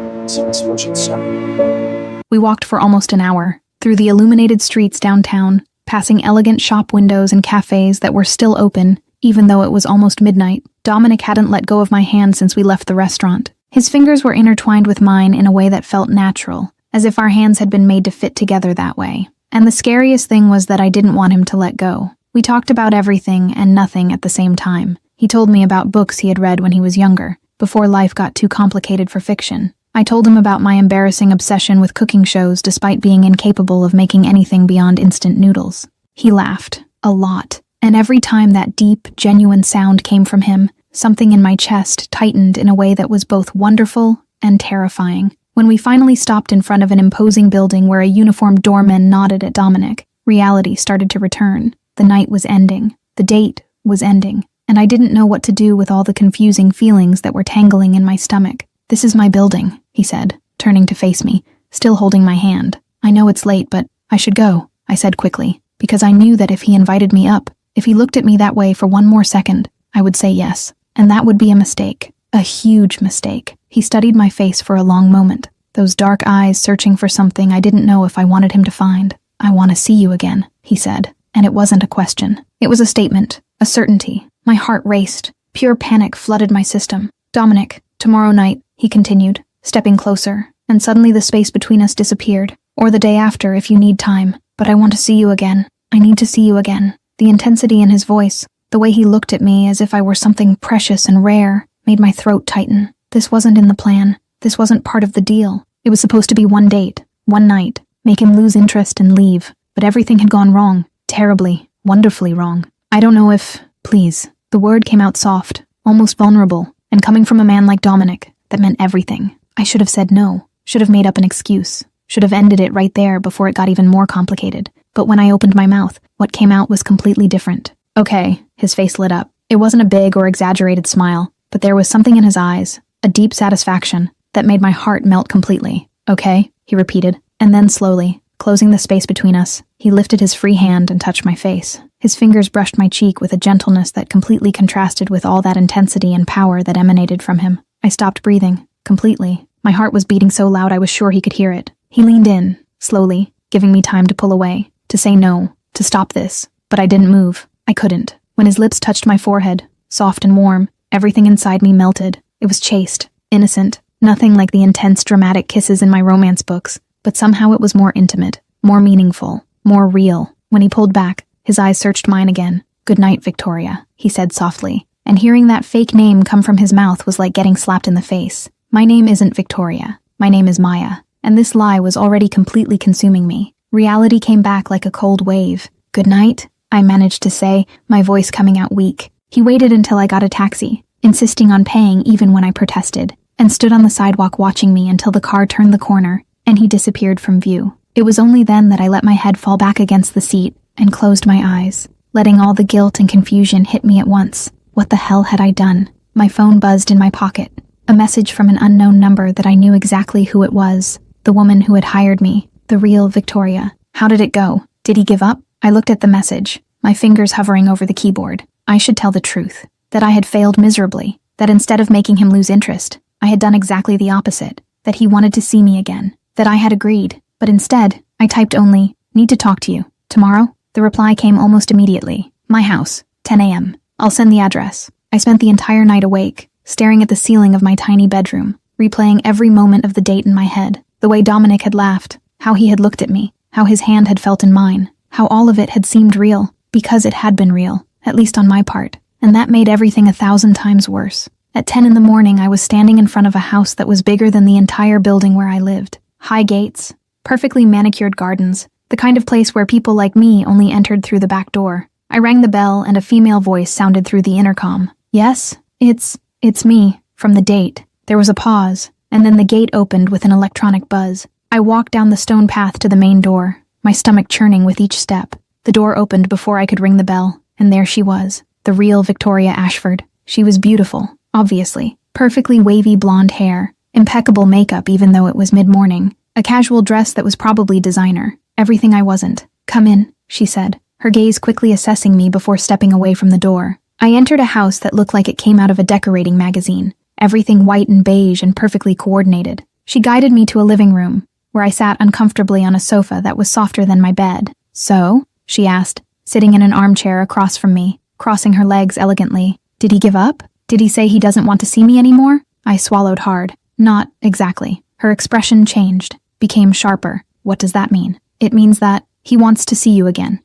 We walked for almost an hour, through the illuminated streets downtown, passing elegant shop windows and cafes that were still open, even though it was almost midnight. Dominic hadn't let go of my hand since we left the restaurant. His fingers were intertwined with mine in a way that felt natural, as if our hands had been made to fit together that way. And the scariest thing was that I didn't want him to let go. We talked about everything and nothing at the same time. He told me about books he had read when he was younger, before life got too complicated for fiction. I told him about my embarrassing obsession with cooking shows despite being incapable of making anything beyond instant noodles. He laughed, a lot, and every time that deep, genuine sound came from him, something in my chest tightened in a way that was both wonderful and terrifying. When we finally stopped in front of an imposing building where a uniformed doorman nodded at Dominic, reality started to return. The night was ending. The date was ending. And I didn't know what to do with all the confusing feelings that were tangling in my stomach. This is my building, he said, turning to face me, still holding my hand. I know it's late, but I should go, I said quickly, because I knew that if he invited me up, if he looked at me that way for one more second, I would say yes. And that would be a mistake. A huge mistake. He studied my face for a long moment, those dark eyes searching for something I didn't know if I wanted him to find. I want to see you again, he said, and it wasn't a question. It was a statement, a certainty. My heart raced. Pure panic flooded my system. Dominic, tomorrow night, he continued, stepping closer, and suddenly the space between us disappeared. Or the day after, if you need time. But I want to see you again. I need to see you again. The intensity in his voice, the way he looked at me as if I were something precious and rare, made my throat tighten. This wasn't in the plan. This wasn't part of the deal. It was supposed to be one date, one night, make him lose interest and leave. But everything had gone wrong. Terribly, wonderfully wrong. I don't know if... Please. The word came out soft, almost vulnerable, and coming from a man like Dominic, that meant everything. I should have said no, should have made up an excuse, should have ended it right there before it got even more complicated. But when I opened my mouth, what came out was completely different. Okay, his face lit up. It wasn't a big or exaggerated smile, but there was something in his eyes, a deep satisfaction, that made my heart melt completely. Okay, he repeated, and then slowly, closing the space between us, he lifted his free hand and touched my face. His fingers brushed my cheek with a gentleness that completely contrasted with all that intensity and power that emanated from him. I stopped breathing, completely. My heart was beating so loud I was sure he could hear it. He leaned in, slowly, giving me time to pull away, to say no, to stop this. But I didn't move. I couldn't. When his lips touched my forehead, soft and warm, everything inside me melted. It was chaste, innocent, nothing like the intense, dramatic kisses in my romance books, but somehow it was more intimate, more meaningful, more real. When he pulled back, his eyes searched mine again. "Good night, Victoria," he said softly, and hearing that fake name come from his mouth was like getting slapped in the face. My name isn't Victoria. My name is Maya, and this lie was already completely consuming me. Reality came back like a cold wave. "Good night," I managed to say, my voice coming out weak. He waited until I got a taxi. insisting on paying even when I protested, and stood on the sidewalk watching me until the car turned the corner and he disappeared from view. It was only then that I let my head fall back against the seat and closed my eyes, letting all the guilt and confusion hit me at once. What the hell had I done? My phone buzzed in my pocket. A message from an unknown number that I knew exactly who it was. The woman who had hired me. The real Victoria. How did it go? Did he give up? I looked at the message, my fingers hovering over the keyboard. I should tell the truth. That I had failed miserably. That instead of making him lose interest, I had done exactly the opposite. That he wanted to see me again. That I had agreed. But instead, I typed only, "Need to talk to you. Tomorrow?" The reply came almost immediately. "My house. 10 a.m. I'll send the address." I spent the entire night awake, staring at the ceiling of my tiny bedroom, replaying every moment of the date in my head. The way Dominic had laughed, how he had looked at me, how his hand had felt in mine, how all of it had seemed real, because it had been real, at least on my part. And that made everything 1,000 times worse. At 10 in the morning, I was standing in front of a house that was bigger than the entire building where I lived. High gates, perfectly manicured gardens, the kind of place where people like me only entered through the back door. I rang the bell and a female voice sounded through the intercom. "Yes, it's me, from the date." There was a pause, and then the gate opened with an electronic buzz. I walked down the stone path to the main door, my stomach churning with each step. The door opened before I could ring the bell, and there she was, the real Victoria Ashford. She was beautiful, obviously, perfectly wavy blonde hair, impeccable makeup even though it was mid-morning, a casual dress that was probably designer, everything I wasn't. "Come in," she said, her gaze quickly assessing me before stepping away from the door. I entered a house that looked like it came out of a decorating magazine, everything white and beige and perfectly coordinated. She guided me to a living room, where I sat uncomfortably on a sofa that was softer than my bed. "So?" she asked, sitting in an armchair across from me, crossing her legs elegantly. "Did he give up? Did he say he doesn't want to see me anymore?" I swallowed hard. "Not exactly." Her expression changed, became sharper. "What does that mean?" "It means that he wants to see you again.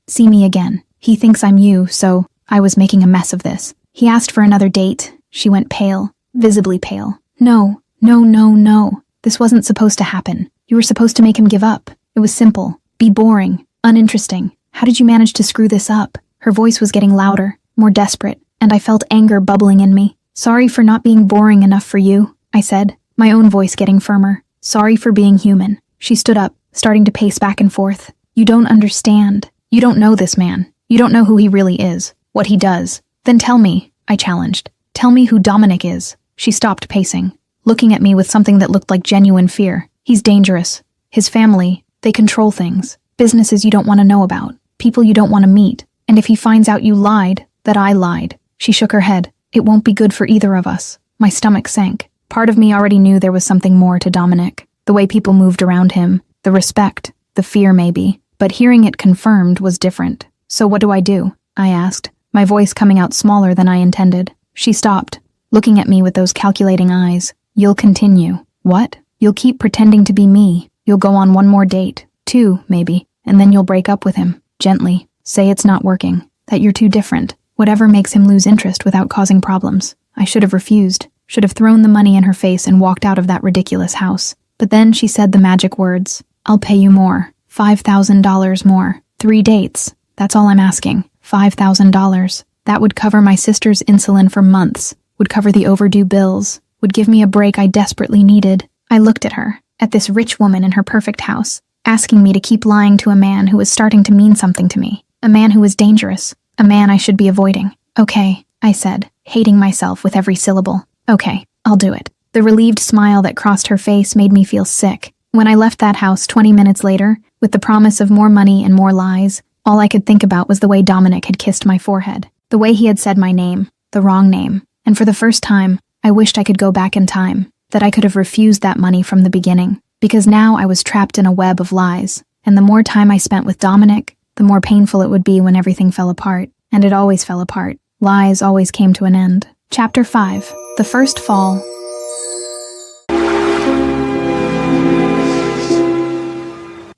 See me again. He thinks I'm you, so I was making a mess of this. He asked for another date." She went pale, visibly pale. No. This wasn't supposed to happen. You were supposed to make him give up. It was simple. Be boring. Uninteresting. How did you manage to screw this up? Her voice was getting louder, more desperate, and I felt anger bubbling in me. "Sorry for not being boring enough for you," I said, my own voice getting firmer. "Sorry for being human." She stood up, starting to pace back and forth. "You don't understand. You don't know this man. You don't know who he really is, what he does." "Then tell me," I challenged. "Tell me who Dominic is." She stopped pacing, looking at me with something that looked like genuine fear. "He's dangerous. His family, they control things. Businesses you don't want to know about. People you don't want to meet. And if he finds out you lied, that I lied." She shook her head. "It won't be good for either of us." My stomach sank. Part of me already knew there was something more to Dominic. The way people moved around him, the respect, the fear maybe. But hearing it confirmed was different. "So what do I do?" I asked, my voice coming out smaller than I intended. She stopped, looking at me with those calculating eyes. "You'll continue." "What?" "You'll keep pretending to be me. You'll go on one more date, 2, maybe, and then you'll break up with him. Gently. Say it's not working, that you're too different. Whatever makes him lose interest without causing problems." I should have refused, should have thrown the money in her face and walked out of that ridiculous house. But then she said the magic words. "I'll pay you more. $5,000 more. 3 dates. That's all I'm asking. $5,000. That would cover my sister's insulin for months, would cover the overdue bills, would give me a break I desperately needed." I looked at her, at this rich woman in her perfect house, asking me to keep lying to a man who was starting to mean something to me, a man who was dangerous, a man I should be avoiding. "Okay," I said, hating myself with every syllable. "Okay, I'll do it." The relieved smile that crossed her face made me feel sick. When I left that house 20 minutes later, with the promise of more money and more lies, all I could think about was the way Dominic had kissed my forehead, the way he had said my name, the wrong name, and for the first time, I wished I could go back in time, that I could have refused that money from the beginning, because now I was trapped in a web of lies, and the more time I spent with Dominic, the more painful it would be when everything fell apart, and it always fell apart. Lies always came to an end. Chapter 5. The First Fall.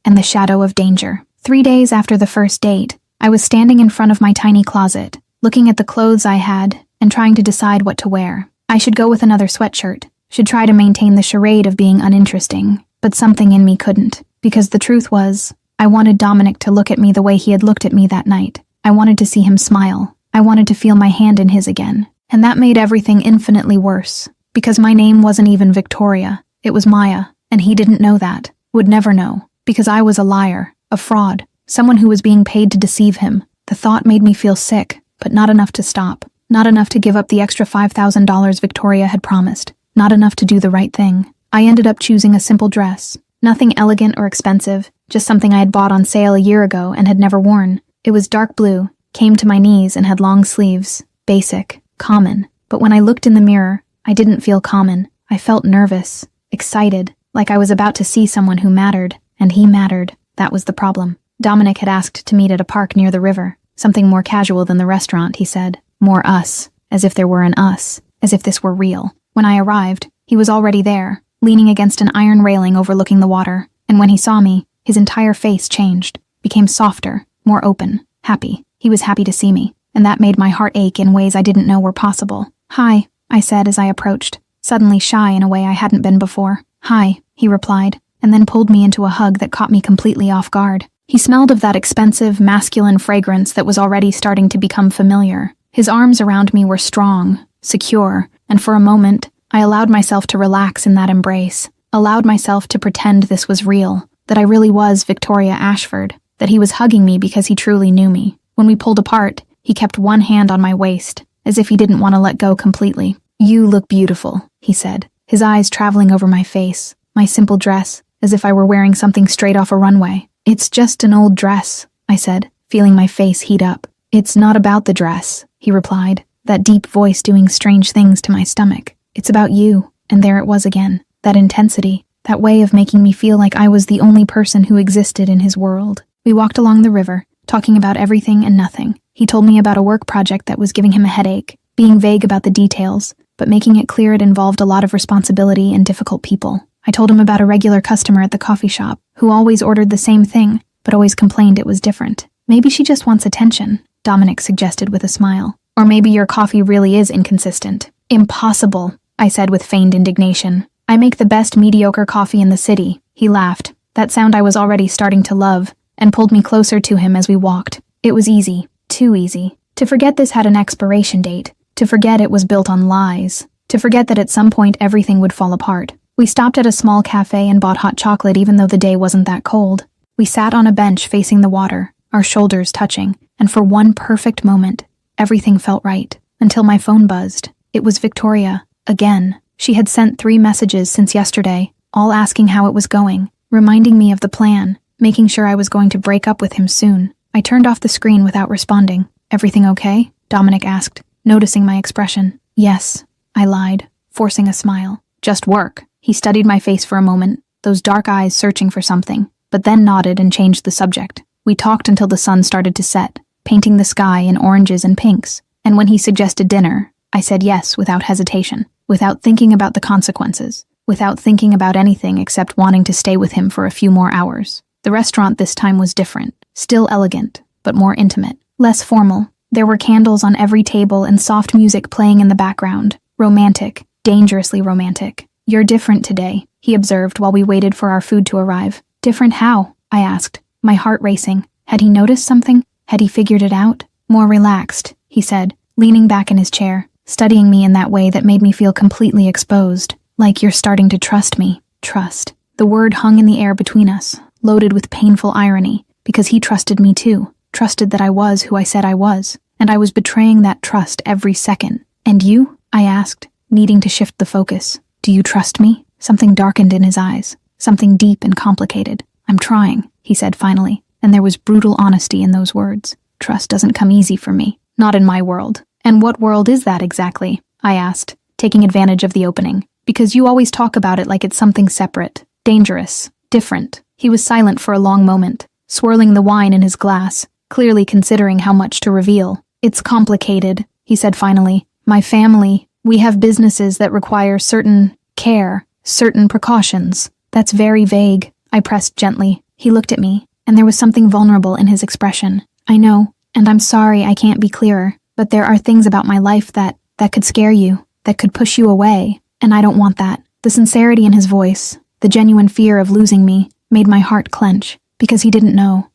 And the shadow of danger. 3 days after the first date, I was standing in front of my tiny closet, looking at the clothes I had and trying to decide what to wear. I should go with another sweatshirt, should try to maintain the charade of being uninteresting, but something in me couldn't, because the truth was, I wanted Dominic to look at me the way he had looked at me that night. I wanted to see him smile. I wanted to feel my hand in his again, And that made everything infinitely worse, because my name wasn't even Victoria, it was Maya, and he didn't know that, would never know, because I was a liar, a fraud, someone who was being paid to deceive him. The thought made me feel sick, but not enough to stop, not enough to give up the extra $5,000 Victoria had promised, not enough to do the right thing. I ended up choosing a simple dress, nothing elegant or expensive, just something I had bought on sale a year ago and had never worn. It was dark blue, came to my knees and had long sleeves, basic, common. But when I looked in the mirror, I didn't feel common. I felt nervous, excited, like I was about to see someone who mattered, and he mattered. That was the problem. Dominic had asked to meet at a park near the river, something more casual than the restaurant, he said. More us, as if there were an us, as if this were real. When I arrived, he was already there, leaning against an iron railing overlooking the water, and when he saw me, his entire face changed, became softer, more open, happy. He was happy to see me, and that made my heart ache in ways I didn't know were possible. "Hi," I said as I approached, suddenly shy in a way I hadn't been before. "Hi," he replied, and then pulled me into a hug that caught me completely off guard. He smelled of that expensive, masculine fragrance that was already starting to become familiar. His arms around me were strong, secure, and for a moment, I allowed myself to relax in that embrace, allowed myself to pretend this was real, that I really was Victoria Ashford, that he was hugging me because he truly knew me. When we pulled apart, he kept one hand on my waist, as if he didn't want to let go completely. "You look beautiful," he said, his eyes traveling over my face, my simple dress, as if I were wearing something straight off a runway. "It's just an old dress," I said, feeling my face heat up. "It's not about the dress," he replied, that deep voice doing strange things to my stomach. "It's about you." And there it was again, that intensity, that way of making me feel like I was the only person who existed in his world. We walked along the river, talking about everything and nothing. He told me about a work project that was giving him a headache, being vague about the details, but making it clear it involved a lot of responsibility and difficult people. I told him about a regular customer at the coffee shop, who always ordered the same thing, but always complained it was different. "Maybe she just wants attention," Dominic suggested with a smile. "Or maybe your coffee really is inconsistent." "Impossible," I said with feigned indignation. "I make the best mediocre coffee in the city." He laughed, that sound I was already starting to love, and pulled me closer to him as we walked. It was easy, too easy, to forget this had an expiration date, to forget it was built on lies, to forget that at some point everything would fall apart. We stopped at a small cafe and bought hot chocolate even though the day wasn't that cold. We sat on a bench facing the water, our shoulders touching, and for one perfect moment, everything felt right, until my phone buzzed. It was Victoria, again. She had sent 3 messages since yesterday, all asking how it was going, reminding me of the plan, making sure I was going to break up with him soon. I turned off the screen without responding. "Everything okay?" Dominic asked, noticing my expression. "Yes," I lied, forcing a smile. "Just work." He studied my face for a moment, those dark eyes searching for something, but then nodded and changed the subject. We talked until the sun started to set, painting the sky in oranges and pinks, and when he suggested dinner, I said yes without hesitation, without thinking about the consequences, without thinking about anything except wanting to stay with him for a few more hours. The restaurant this time was different, still elegant, but more intimate, less formal. There were candles on every table and soft music playing in the background. Romantic, dangerously romantic. "You're different today," he observed while we waited for our food to arrive. "Different how?" I asked, my heart racing. Had he noticed something? Had he figured it out? "More relaxed," he said, leaning back in his chair, studying me in that way that made me feel completely exposed. "Like you're starting to trust me." Trust. The word hung in the air between us, loaded with painful irony, because he trusted me too, trusted that I was who I said I was, and I was betraying that trust every second. "And you?" I asked, needing to shift the focus. "Do you trust me?" Something darkened in his eyes, something deep and complicated. "I'm trying," he said finally, and there was brutal honesty in those words. "Trust doesn't come easy for me. Not in my world." "And what world is that exactly?" I asked, taking advantage of the opening. "Because you always talk about it like it's something separate, dangerous, different." He was silent for a long moment, swirling the wine in his glass, clearly considering how much to reveal. "It's complicated," he said finally. "My family, we have businesses that require certain care, certain precautions." "That's very vague," I pressed gently. He looked at me, and there was something vulnerable in his expression. "I know, and I'm sorry I can't be clearer, but there are things about my life that could scare you, that could push you away, and I don't want that." The sincerity in his voice, the genuine fear of losing me, made my heart clench, because he didn't know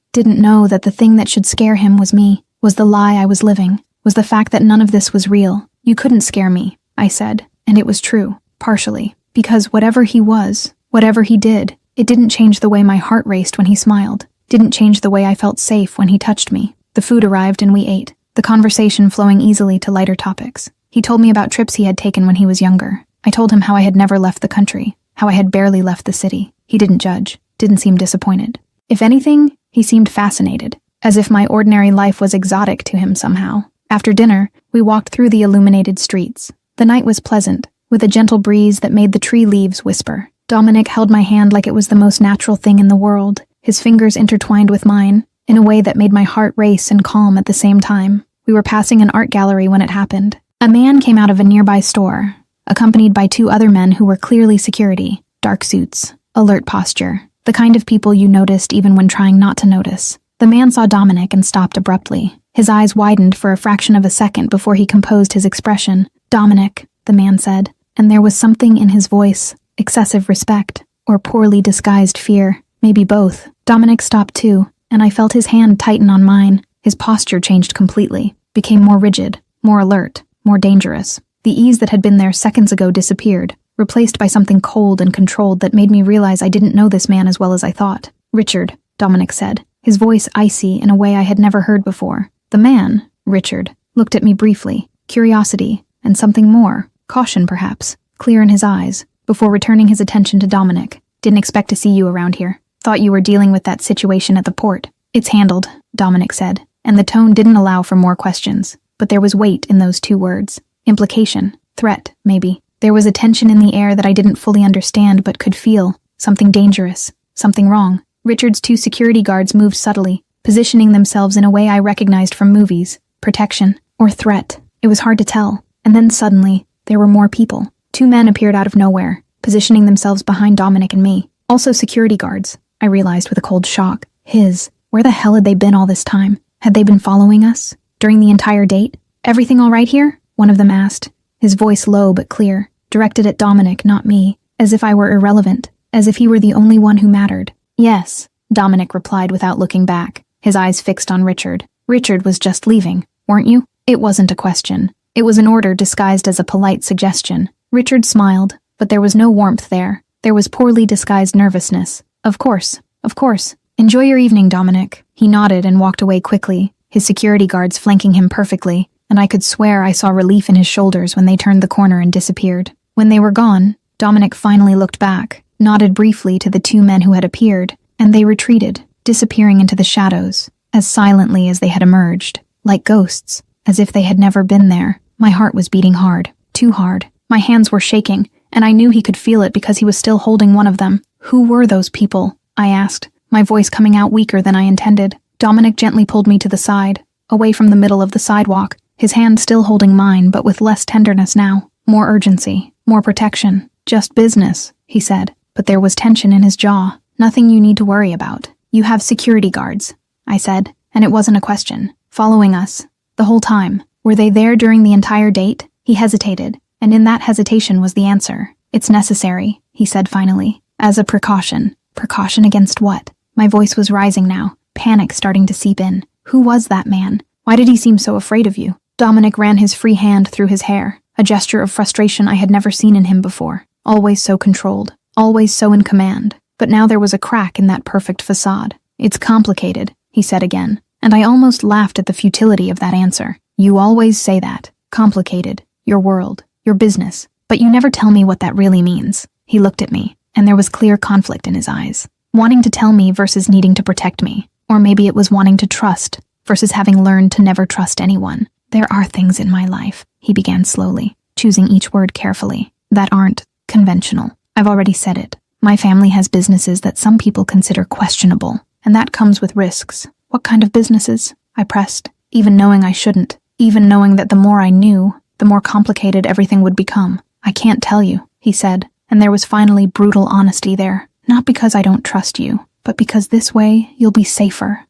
that the thing that should scare him was me, was the lie I was living, was the fact that none of this was real. You couldn't scare me, I said, and it was true, partially, because whatever he was, whatever he did, it didn't change the way my heart raced when he smiled, didn't change the way I felt safe when he touched me. The food arrived and we ate, the conversation flowing easily to lighter topics. He told me about trips he had taken when he was younger. I told him how I had never left the country, how I had barely left the city. He didn't judge, didn't seem disappointed. If anything, he seemed fascinated, as if my ordinary life was exotic to him somehow. After dinner, we walked through the illuminated streets. The night was pleasant, with a gentle breeze that made the tree leaves whisper. Dominic held my hand like it was the most natural thing in the world, his fingers intertwined with mine, in a way that made my heart race and calm at the same time. We were passing an art gallery when it happened. A man came out of a nearby store, accompanied by 2 other men who were clearly security, dark suits, alert posture, the kind of people you noticed even when trying not to notice. The man saw Dominic and stopped abruptly. His eyes widened for a fraction of a second before he composed his expression. "Dominic," the man said, and there was something in his voice, excessive respect, or poorly disguised fear, maybe both. Dominic stopped too, and I felt his hand tighten on mine. His posture changed completely, became more rigid, more alert, more dangerous. The ease that had been there seconds ago disappeared, replaced by something cold and controlled that made me realize I didn't know this man as well as I thought. "Richard," Dominic said, his voice icy in a way I had never heard before. The man, Richard, looked at me briefly, curiosity, and something more, caution perhaps, clear in his eyes, before returning his attention to Dominic. "Didn't expect to see you around here. Thought you were dealing with that situation at the port." "It's handled," Dominic said, and the tone didn't allow for more questions. But there was weight in those 2 words. Implication, threat, maybe. There was a tension in the air that I didn't fully understand but could feel. Something dangerous, something wrong. Richard's 2 security guards moved subtly, positioning themselves in a way I recognized from movies. Protection, or threat. It was hard to tell. And then suddenly, there were more people. 2 men appeared out of nowhere, positioning themselves behind Dominic and me. Also security guards, I realized with a cold shock. Where the hell had they been all this time? Had they been following us? During the entire date? "Everything all right here?" one of them asked, his voice low but clear, directed at Dominic, not me, as if I were irrelevant, as if he were the only one who mattered. "Yes," Dominic replied without looking back, his eyes fixed on Richard. "Richard was just leaving, weren't you?" It wasn't a question. It was an order disguised as a polite suggestion. Richard smiled, but there was no warmth there. There was poorly disguised nervousness. Of course. Enjoy your evening, Dominic." He nodded and walked away quickly, his security guards flanking him perfectly, and I could swear I saw relief in his shoulders when they turned the corner and disappeared. When they were gone, Dominic finally looked back, nodded briefly to the 2 men who had appeared, and they retreated, disappearing into the shadows, as silently as they had emerged, like ghosts, as if they had never been there. My heart was beating hard, too hard. My hands were shaking, and I knew he could feel it because he was still holding one of them. "Who were those people?" I asked, my voice coming out weaker than I intended. Dominic gently pulled me to the side, away from the middle of the sidewalk, his hand still holding mine, but with less tenderness now. "More urgency, more protection. Just business," he said, but there was tension in his jaw. "Nothing you need to worry about. You have security guards," I said, and it wasn't a question. "Following us. The whole time. Were they there during the entire date?" He hesitated, and in that hesitation was the answer. "It's necessary," he said finally, "as a precaution." Precaution against what? My voice was rising now, panic starting to seep in. Who was that man? Why did he seem so afraid of you? Dominic ran his free hand through his hair, a gesture of frustration I had never seen in him before. Always so controlled, always so in command. But now there was a crack in that perfect facade. "It's complicated," he said again, and I almost laughed at the futility of that answer. "You always say that. Complicated. Your world. Your business. But you never tell me what that really means." He looked at me, and there was clear conflict in his eyes. Wanting to tell me versus needing to protect me. Or maybe it was wanting to trust versus having learned to never trust anyone. "There are things in my life," he began slowly, choosing each word carefully, "that aren't conventional. I've already said it. My family has businesses that some people consider questionable, and that comes with risks." "What kind of businesses?" I pressed, even knowing I shouldn't, even knowing that the more I knew, the more complicated everything would become. "I can't tell you," he said, and there was finally brutal honesty there. "Not because I don't trust you, but because this way you'll be safer,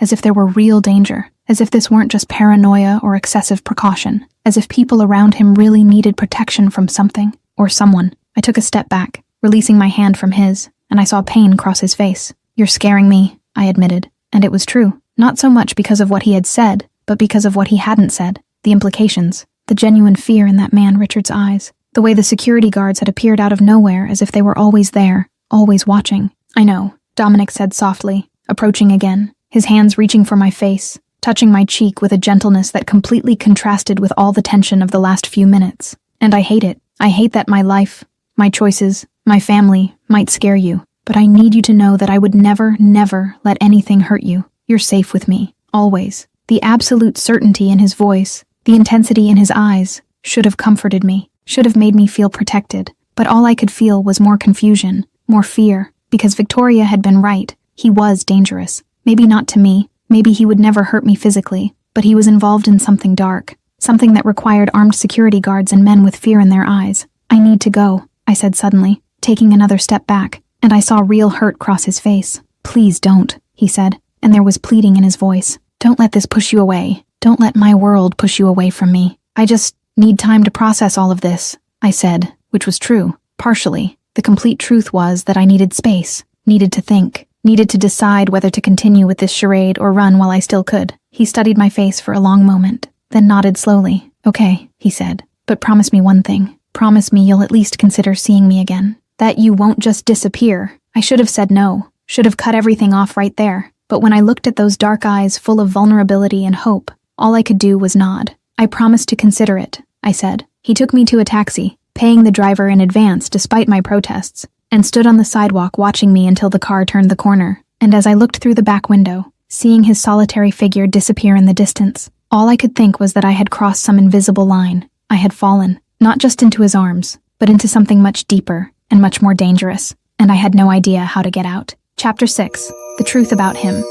as if there were real danger, as if this weren't just paranoia or excessive precaution, as if people around him really needed protection from something, or someone." I took a step back, releasing my hand from his, and I saw pain cross his face. "You're scaring me," I admitted, and it was true. Not so much because of what he had said, but because of what he hadn't said. The implications, the genuine fear in that man Richard's eyes, the way the security guards had appeared out of nowhere as if they were always there, always watching. "I know," Dominic said softly, approaching again, his hands reaching for my face, touching my cheek with a gentleness that completely contrasted with all the tension of the last few minutes. "And I hate it. I hate that my life, my choices, my family might scare you. But I need you to know that I would never, never let anything hurt you. You're safe with me, always." The absolute certainty in his voice, the intensity in his eyes, should have comforted me, should have made me feel protected. But all I could feel was more confusion, more fear, because Victoria had been right. He was dangerous. Maybe not to me, maybe he would never hurt me physically, but he was involved in something dark, something that required armed security guards and men with fear in their eyes. "I need to go," I said suddenly, taking another step back, and I saw real hurt cross his face. "Please don't," he said, and there was pleading in his voice. "Don't let this push you away. Don't let my world push you away from me. I just need time to process all of this," I said, which was true, partially. The complete truth was that I needed space, needed to think, needed to decide whether to continue with this charade or run while I still could. He studied my face for a long moment, then nodded slowly. "Okay," he said, "but promise me one thing. Promise me you'll at least consider seeing me again. That you won't just disappear." I should have said no, should have cut everything off right there. But when I looked at those dark eyes full of vulnerability and hope, all I could do was nod. "I promise to consider it," I said. He took me to a taxi, paying the driver in advance despite my protests, and stood on the sidewalk watching me until the car turned the corner. And as I looked through the back window, seeing his solitary figure disappear in the distance, all I could think was that I had crossed some invisible line. I had fallen, not just into his arms, but into something much deeper and much more dangerous, and I had no idea how to get out. Chapter 6. The Truth About Him.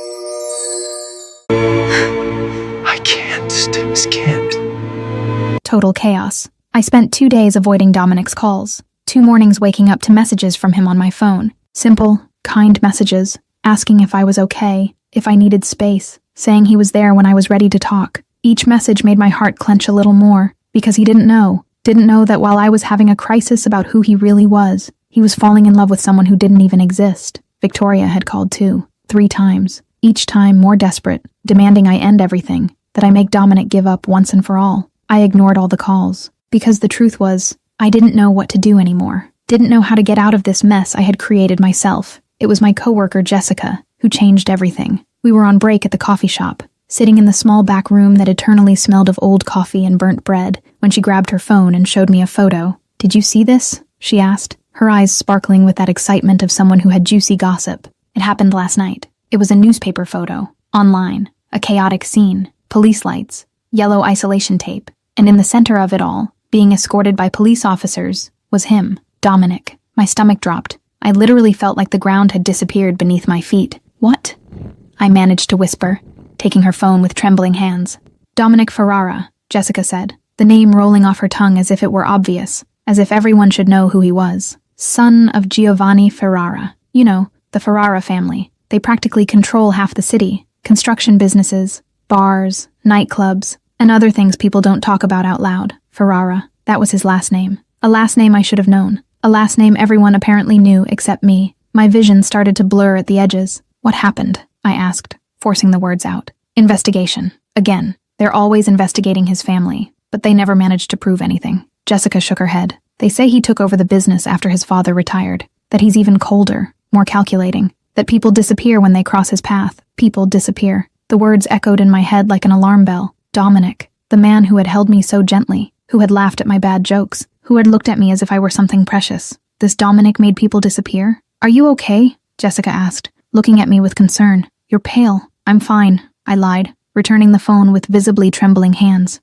I can't. This can't. Total chaos. I spent 2 days avoiding Dominic's calls, 2 mornings waking up to messages from him on my phone. Simple, kind messages, asking if I was okay, if I needed space, saying he was there when I was ready to talk. Each message made my heart clench a little more, because he didn't know that while I was having a crisis about who he really was, he was falling in love with someone who didn't even exist. Victoria had called too, 3 times, each time more desperate, demanding I end everything, that I make Dominic give up once and for all. I ignored all the calls, because the truth was, I didn't know what to do anymore, didn't know how to get out of this mess I had created myself. It was my coworker Jessica who changed everything. We were on break at the coffee shop, sitting in the small back room that eternally smelled of old coffee and burnt bread, when she grabbed her phone and showed me a photo. "Did you see this?" she asked, her eyes sparkling with that excitement of someone who had juicy gossip. "It happened last night. It was a newspaper photo, online, a chaotic scene, police lights, yellow isolation tape, and in the center of it all, being escorted by police officers, was him, Dominic." My stomach dropped. I literally felt like the ground had disappeared beneath my feet. "What?" I managed to whisper, taking her phone with trembling hands. "Dominic Ferrara," Jessica said, the name rolling off her tongue as if it were obvious, as if everyone should know who he was. "Son of Giovanni Ferrara. You know, the Ferrara family. They practically control half the city. Construction businesses, bars, nightclubs, and other things people don't talk about out loud. Ferrara. That was his last name. A last name I should have known. A last name everyone apparently knew except me. My vision started to blur at the edges. "What happened?" I asked, forcing the words out. "Investigation. Again. They're always investigating his family, but they never managed to prove anything." Jessica shook her head. "They say he took over the business after his father retired. That he's even colder, more calculating. That people disappear when they cross his path. People disappear." The words echoed in my head like an alarm bell. Dominic, the man who had held me so gently, who had laughed at my bad jokes, who had looked at me as if I were something precious. This Dominic made people disappear? "Are you okay?" Jessica asked, looking at me with concern. "You're pale." "I'm fine," I lied, returning the phone with visibly trembling hands.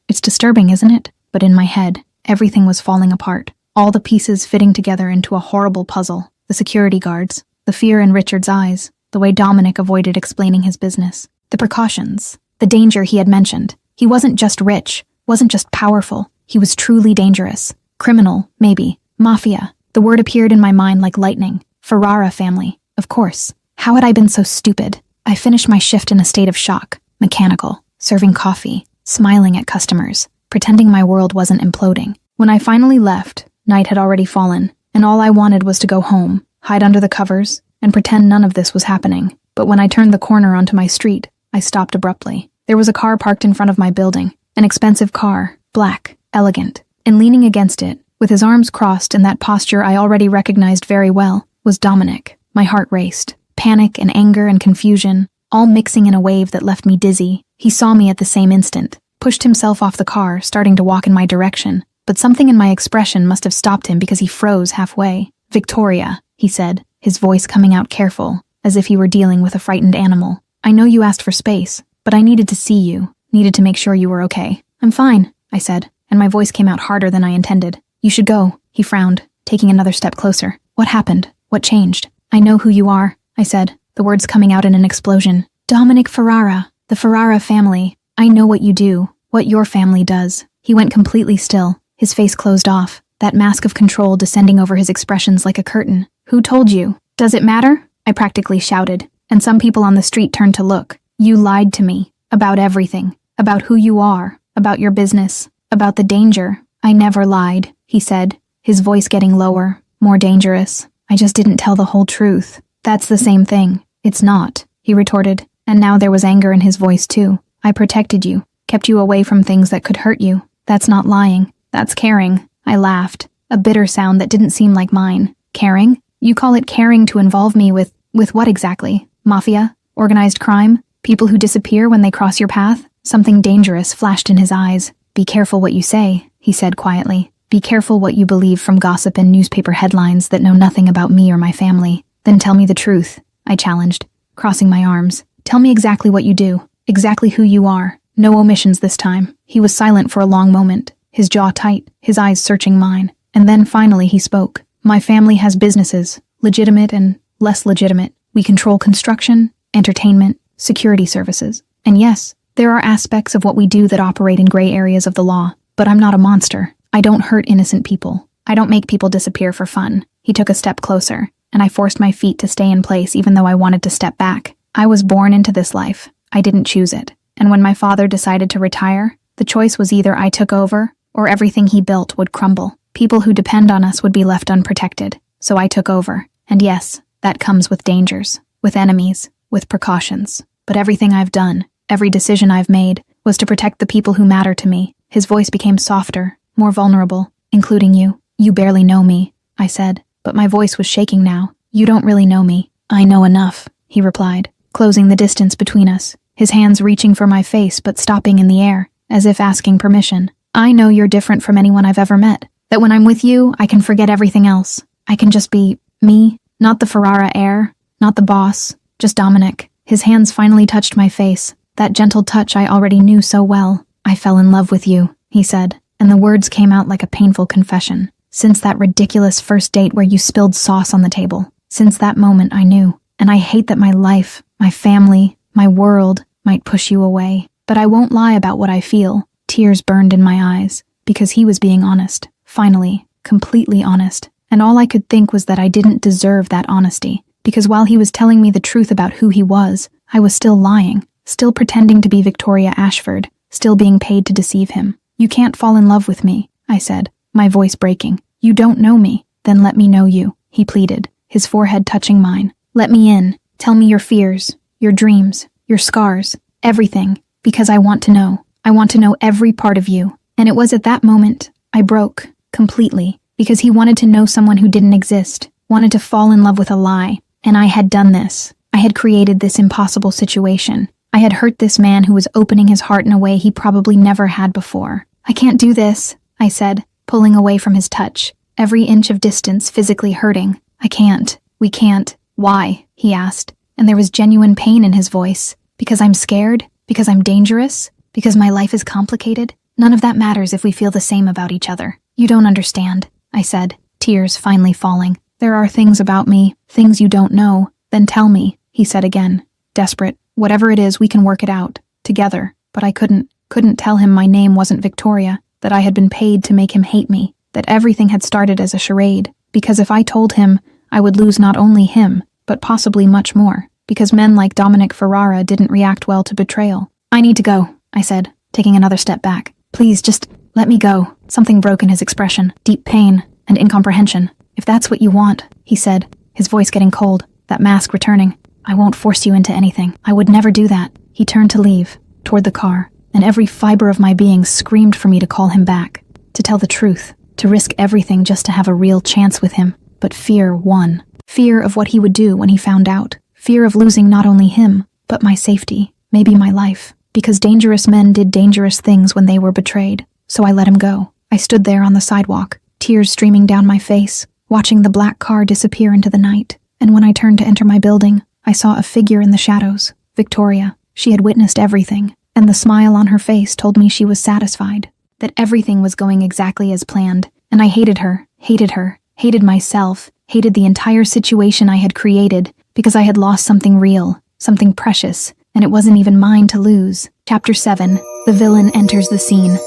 It's disturbing, isn't it?" But in my head, everything was falling apart. All the pieces fitting together into a horrible puzzle. The security guards, the fear in Richard's eyes, the way Dominic avoided explaining his business, the precautions, the danger he had mentioned. He wasn't just rich, wasn't just powerful. He was truly dangerous. Criminal, maybe. Mafia. The word appeared in my mind like lightning. Ferrara family. Of course. How had I been so stupid? I finished my shift in a state of shock. Mechanical. Serving coffee. Smiling at customers. Pretending my world wasn't imploding. When I finally left, night had already fallen, and all I wanted was to go home, hide under the covers, and pretend none of this was happening. But when I turned the corner onto my street, I stopped abruptly. There was a car parked in front of my building. An expensive car, black, elegant, and leaning against it, with his arms crossed in that posture I already recognized very well, was Dominic. My heart raced. Panic and anger and confusion, all mixing in a wave that left me dizzy. He saw me at the same instant, pushed himself off the car, starting to walk in my direction, but something in my expression must have stopped him because he froze halfway. "Victoria," he said, his voice coming out careful, as if he were dealing with a frightened animal. "I know you asked for space, but I needed to see you, needed to make sure you were okay." "I'm fine," I said, and my voice came out harder than I intended. "You should go," he frowned, taking another step closer. "What happened? What changed?" "I know who you are," I said, the words coming out in an explosion. "Dominic Ferrara, the Ferrara family. I know what you do, what your family does." He went completely still, his face closed off, that mask of control descending over his expressions like a curtain. "Who told you? Does it matter?" I practically shouted, and some people on the street turned to look. "You lied to me. About everything. About who you are. About your business. About the danger." "I never lied," he said, his voice getting lower, more dangerous. "I just didn't tell the whole truth." "That's the same thing." "It's not," he retorted, and now there was anger in his voice too. "I protected you, kept you away from things that could hurt you. That's not lying. That's caring." I laughed, a bitter sound that didn't seem like mine. "Caring? You call it caring to involve me with what exactly? Mafia? Organized crime? People who disappear when they cross your path?" Something dangerous flashed in his eyes. "Be careful what you say," he said quietly. "Be careful what you believe from gossip and newspaper headlines that know nothing about me or my family." "Then tell me the truth," I challenged, crossing my arms. "Tell me exactly what you do, exactly who you are. No omissions this time." He was silent for a long moment, his jaw tight, his eyes searching mine, and then finally he spoke. "My family has businesses, legitimate and less legitimate. We control construction, entertainment, security services. And yes, there are aspects of what we do that operate in gray areas of the law, but I'm not a monster. I don't hurt innocent people. I don't make people disappear for fun." He took a step closer, and I forced my feet to stay in place even though I wanted to step back. I was born into this life. I didn't choose it. And when my father decided to retire, the choice was either I took over or everything he built would crumble. People who depend on us would be left unprotected. So I took over. And yes, that comes with dangers, with enemies, with precautions. But everything I've done, every decision I've made, was to protect the people who matter to me. His voice became softer, more vulnerable, including you. "You barely know me," I said, but my voice was shaking now. "You don't really know me." "I know enough," he replied, closing the distance between us, his hands reaching for my face but stopping in the air, as if asking permission. "I know you're different from anyone I've ever met, that when I'm with you, I can forget everything else. I can just be me, not the Ferrara heir, not the boss, just Dominic." His hands finally touched my face, that gentle touch I already knew so well. "I fell in love with you," he said, and the words came out like a painful confession. "Since that ridiculous first date where you spilled sauce on the table. Since that moment I knew. And I hate that my life, my family, my world might push you away. But I won't lie about what I feel." Tears burned in my eyes, because he was being honest. Finally, completely honest. And all I could think was that I didn't deserve that honesty, because while he was telling me the truth about who he was, I was still lying, still pretending to be Victoria Ashford, still being paid to deceive him. "You can't fall in love with me," I said, my voice breaking. "You don't know me. Then let me know you," he pleaded, his forehead touching mine. "Let me in. Tell me your fears, your dreams, your scars, everything, because I want to know. I want to know every part of you." And it was at that moment I broke, completely, because he wanted to know someone who didn't exist, wanted to fall in love with a lie. And I had done this. I had created this impossible situation. I had hurt this man who was opening his heart in a way he probably never had before. "I can't do this," I said, pulling away from his touch, every inch of distance physically hurting. "I can't. We can't." "Why?" he asked, and there was genuine pain in his voice. "Because I'm scared? Because I'm dangerous? Because my life is complicated? None of that matters if we feel the same about each other." "You don't understand," I said, tears finally falling. "There are things about me, things you don't know." "Then tell me," he said again, desperate. "Whatever it is, we can work it out, together." But I couldn't tell him my name wasn't Victoria, that I had been paid to make him hate me, that everything had started as a charade, because if I told him, I would lose not only him, but possibly much more, because men like Dominic Ferrara didn't react well to betrayal. "I need to go," I said, taking another step back. "Please, just let me go." Something broke in his expression, deep pain and incomprehension. "If that's what you want," he said, his voice getting cold, that mask returning. "I won't force you into anything. I would never do that." He turned to leave, toward the car, and every fiber of my being screamed for me to call him back, to tell the truth, to risk everything just to have a real chance with him. But fear won. Fear of what he would do when he found out. Fear of losing not only him, but my safety, maybe my life. Because dangerous men did dangerous things when they were betrayed. So I let him go. I stood there on the sidewalk, tears streaming down my face, watching the black car disappear into the night. And when I turned to enter my building, I saw a figure in the shadows. Victoria. She had witnessed everything, and the smile on her face told me she was satisfied, that everything was going exactly as planned. And I hated her, hated myself, hated the entire situation I had created, because I had lost something real, something precious, and it wasn't even mine to lose. Chapter 7. The villain enters the scene.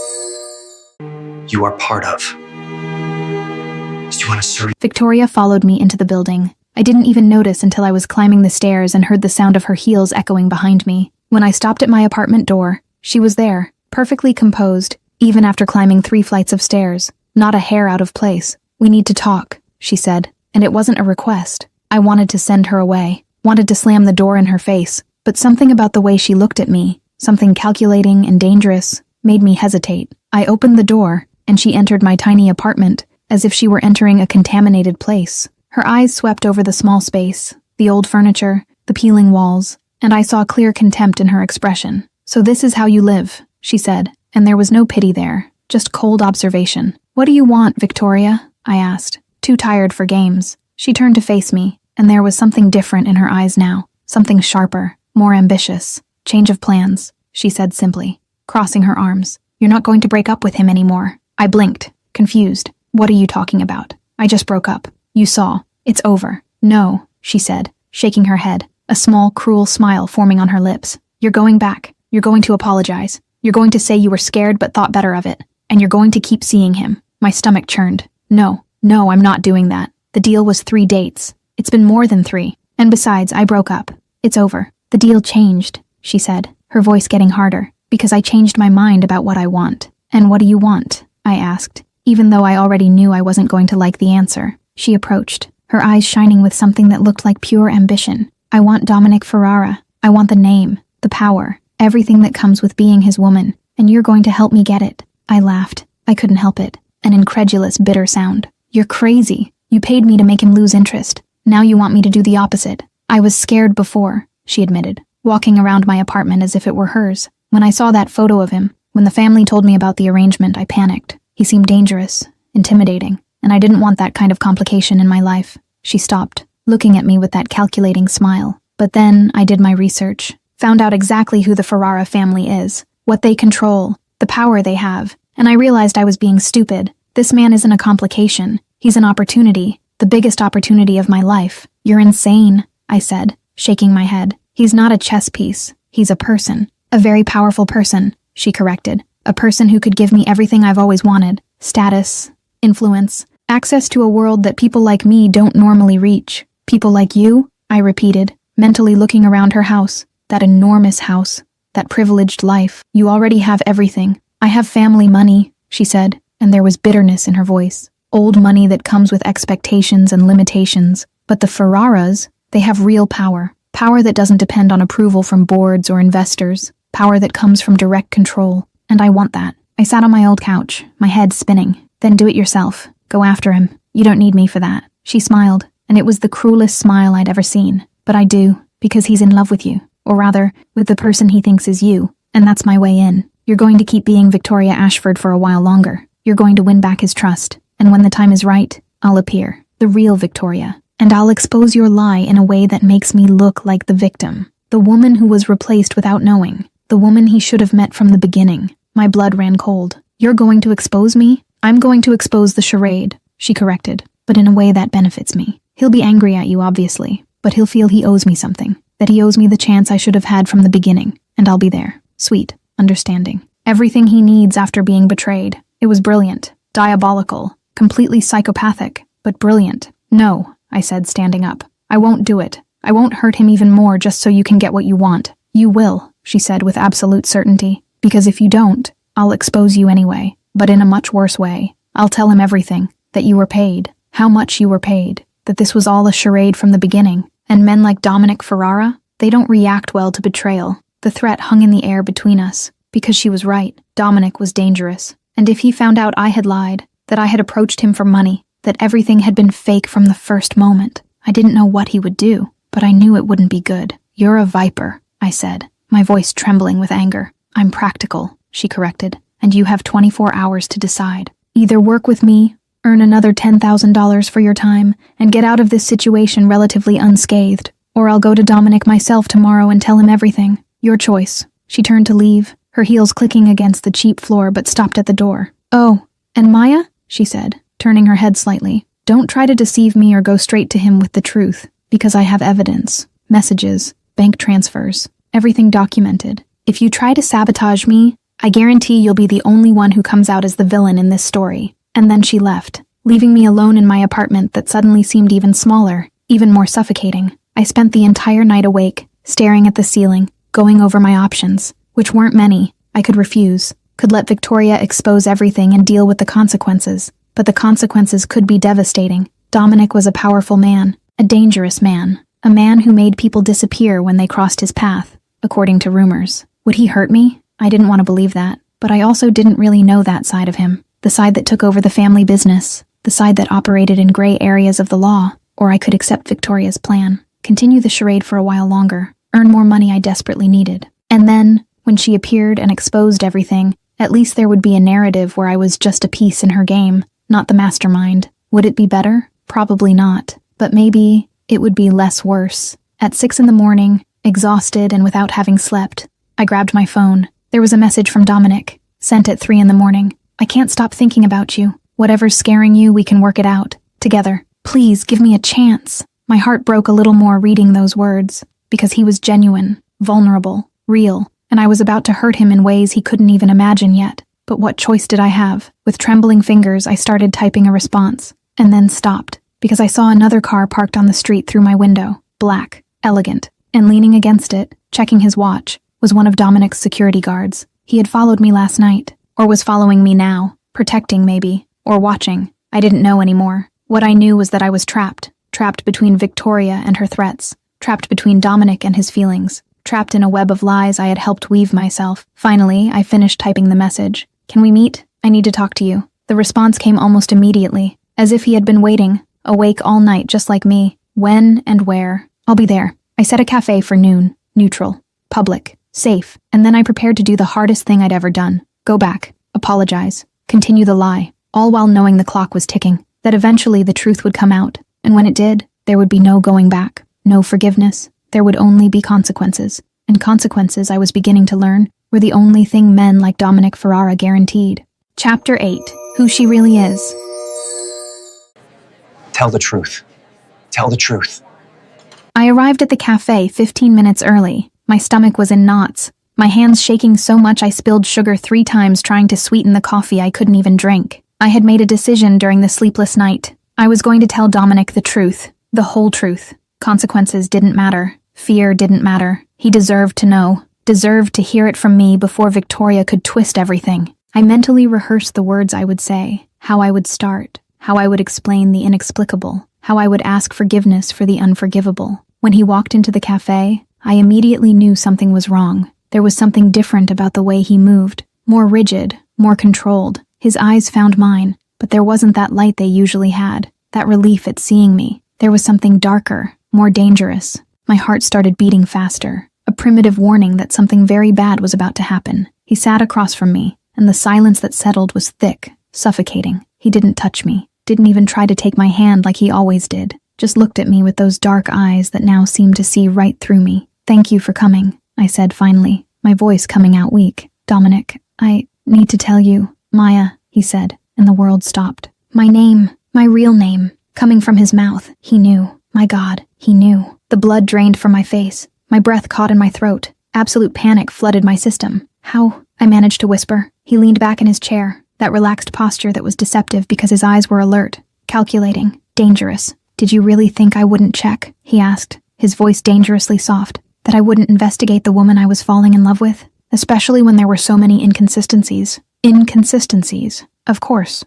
You are part of. Do you want to serve? Victoria followed me into the building. I didn't even notice until I was climbing the stairs and heard the sound of her heels echoing behind me. When I stopped at my apartment door, she was there, perfectly composed, even after climbing 3 flights of stairs. Not a hair out of place. "We need to talk," she said, and it wasn't a request. I wanted to send her away, wanted to slam the door in her face, but something about the way she looked at me, something calculating and dangerous, made me hesitate. I opened the door, and she entered my tiny apartment, as if she were entering a contaminated place. Her eyes swept over the small space, the old furniture, the peeling walls, and I saw clear contempt in her expression. "So this is how you live," she said, and there was no pity there, just cold observation. "What do you want, Victoria?" I asked, too tired for games. She turned to face me, and there was something different in her eyes now, something sharper, more ambitious. "Change of plans," she said simply, crossing her arms. "You're not going to break up with him anymore." I blinked, confused. "What are you talking about? I just broke up. You saw. It's over." "No," she said, shaking her head, a small, cruel smile forming on her lips. "You're going back. You're going to apologize. You're going to say you were scared but thought better of it. And you're going to keep seeing him." My stomach churned. No, I'm not doing that. The deal was 3 dates. It's been more than 3. And besides, I broke up. It's over. "The deal changed," she said, her voice getting harder, "because I changed my mind about what I want." "And what do you want?" I asked, even though I already knew I wasn't going to like the answer. She approached, her eyes shining with something that looked like pure ambition. "I want Dominic Ferrara. I want the name, the power, everything that comes with being his woman, and you're going to help me get it." I laughed. I couldn't help it. An incredulous, bitter sound. "You're crazy. You paid me to make him lose interest. Now you want me to do the opposite." "I was scared before," she admitted, walking around my apartment as if it were hers. "When I saw that photo of him, when the family told me about the arrangement, I panicked. He seemed dangerous, intimidating, and I didn't want that kind of complication in my life." She stopped, looking at me with that calculating smile. "But then I did my research, found out exactly who the Ferrara family is, what they control, the power they have, and I realized I was being stupid. This man isn't a complication. He's an opportunity, the biggest opportunity of my life." "You're insane," I said, shaking my head. "He's not a chess piece. He's a person. A very powerful person," she corrected. "A person who could give me everything I've always wanted. Status, influence, access to a world that people like me don't normally reach." "People like you?" I repeated, mentally looking around her house. That enormous house. That privileged life. "You already have everything." "I have family money," she said, and there was bitterness in her voice. "Old money that comes with expectations and limitations. But the Ferraras, they have real power. Power that doesn't depend on approval from boards or investors. Power that comes from direct control. And I want that." I sat on my old couch, my head spinning. "Then do it yourself. Go after him. You don't need me for that." She smiled, and it was the cruelest smile I'd ever seen. "But I do, because he's in love with you. Or rather, with the person he thinks is you. And that's my way in. You're going to keep being Victoria Ashford for a while longer. You're going to win back his trust. And when the time is right, I'll appear. The real Victoria. And I'll expose your lie in a way that makes me look like the victim. The woman who was replaced without knowing. The woman he should have met from the beginning." My blood ran cold. "You're going to expose me?" "I'm going to expose the charade," she corrected, "but in a way that benefits me. He'll be angry at you, obviously, but he'll feel he owes me something, that he owes me the chance I should have had from the beginning, and I'll be there. Sweet, understanding. Everything he needs after being betrayed. It was brilliant, diabolical, completely psychopathic, but brilliant." "No," I said, standing up. "I won't do it. I won't hurt him even more just so you can get what you want." "You will," she said with absolute certainty. "Because if you don't, I'll expose you anyway, but in a much worse way. I'll tell him everything, that you were paid, how much you were paid, that this was all a charade from the beginning. And men like Dominic Ferrara, they don't react well to betrayal." The threat hung in the air between us. Because she was right. Dominic was dangerous. And if he found out I had lied, that I had approached him for money, that everything had been fake from the first moment, I didn't know what he would do, but I knew it wouldn't be good. "You're a viper," I said, my voice trembling with anger. "I'm practical," she corrected, "and you have 24 hours to decide. Either work with me, earn another $10,000 for your time, and get out of this situation relatively unscathed, or I'll go to Dominic myself tomorrow and tell him everything. Your choice." She turned to leave, her heels clicking against the cheap floor, but stopped at the door. "Oh, and Maya?" she said, turning her head slightly. "Don't try to deceive me or go straight to him with the truth, because I have evidence, messages, bank transfers, everything documented. If you try to sabotage me, I guarantee you'll be the only one who comes out as the villain in this story." And then she left, leaving me alone in my apartment that suddenly seemed even smaller, even more suffocating. I spent the entire night awake, staring at the ceiling, going over my options, which weren't many. I could refuse, could let Victoria expose everything and deal with the consequences. But the consequences could be devastating. Dominic was a powerful man, a dangerous man, a man who made people disappear when they crossed his path, according to rumors. Would he hurt me? I didn't want to believe that, but I also didn't really know that side of him. The side that took over the family business, the side that operated in gray areas of the law. Or I could accept Victoria's plan, continue the charade for a while longer, earn more money I desperately needed. And then, when she appeared and exposed everything, at least there would be a narrative where I was just a piece in her game, not the mastermind. Would it be better? Probably not. But maybe it would be less worse. At 6 a.m, exhausted and without having slept, I grabbed my phone. There was a message from Dominic, sent at 3 a.m. "I can't stop thinking about you. Whatever's scaring you, we can work it out. Together. Please give me a chance." My heart broke a little more reading those words, because he was genuine, vulnerable, real, and I was about to hurt him in ways he couldn't even imagine yet. But what choice did I have? With trembling fingers, I started typing a response, and then stopped, because I saw another car parked on the street through my window, black, elegant, and leaning against it, checking his watch, was one of Dominic's security guards. He had followed me last night, or was following me now, protecting maybe, or watching. I didn't know anymore. What I knew was that I was trapped between Victoria and her threats, trapped between Dominic and his feelings, trapped in a web of lies I had helped weave myself. Finally, I finished typing the message. "Can we meet? I need to talk to you." The response came almost immediately, as if he had been waiting, awake all night just like me. "When and where?" "I'll be there." I set a cafe for noon, neutral, public, safe, and then I prepared to do the hardest thing I'd ever done. Go back, apologize, continue the lie, all while knowing the clock was ticking, that eventually the truth would come out, and when it did, there would be no going back, no forgiveness. There would only be consequences, and consequences, I was beginning to learn, were the only thing men like Dominic Ferrara guaranteed. Chapter 8. Who She Really Is. Tell the truth. Tell the truth. I arrived at the cafe 15 minutes early. My stomach was in knots, my hands shaking so much I spilled sugar 3 times trying to sweeten the coffee I couldn't even drink. I had made a decision during the sleepless night. I was going to tell Dominic the truth, the whole truth. Consequences didn't matter. Fear didn't matter. He deserved to know, deserved to hear it from me before Victoria could twist everything. I mentally rehearsed the words I would say, how I would start, how I would explain the inexplicable, how I would ask forgiveness for the unforgivable. When he walked into the cafe, I immediately knew something was wrong. There was something different about the way he moved, more rigid, more controlled. His eyes found mine, but there wasn't that light they usually had, that relief at seeing me. There was something darker, more dangerous. My heart started beating faster, a primitive warning that something very bad was about to happen. He sat across from me, and the silence that settled was thick, suffocating. He didn't touch me, didn't even try to take my hand like he always did, just looked at me with those dark eyes that now seemed to see right through me. "Thank you for coming," I said finally, my voice coming out weak. "Dominic, I need to tell you." "Maya," he said, and the world stopped. My name, my real name, coming from his mouth. He knew. My God, he knew. The blood drained from my face. My breath caught in my throat. Absolute panic flooded my system. "How?" I managed to whisper. He leaned back in his chair, that relaxed posture that was deceptive because his eyes were alert, calculating, dangerous. "Did you really think I wouldn't check?" he asked, his voice dangerously soft. "That I wouldn't investigate the woman I was falling in love with? Especially when there were so many inconsistencies." Inconsistencies. Of course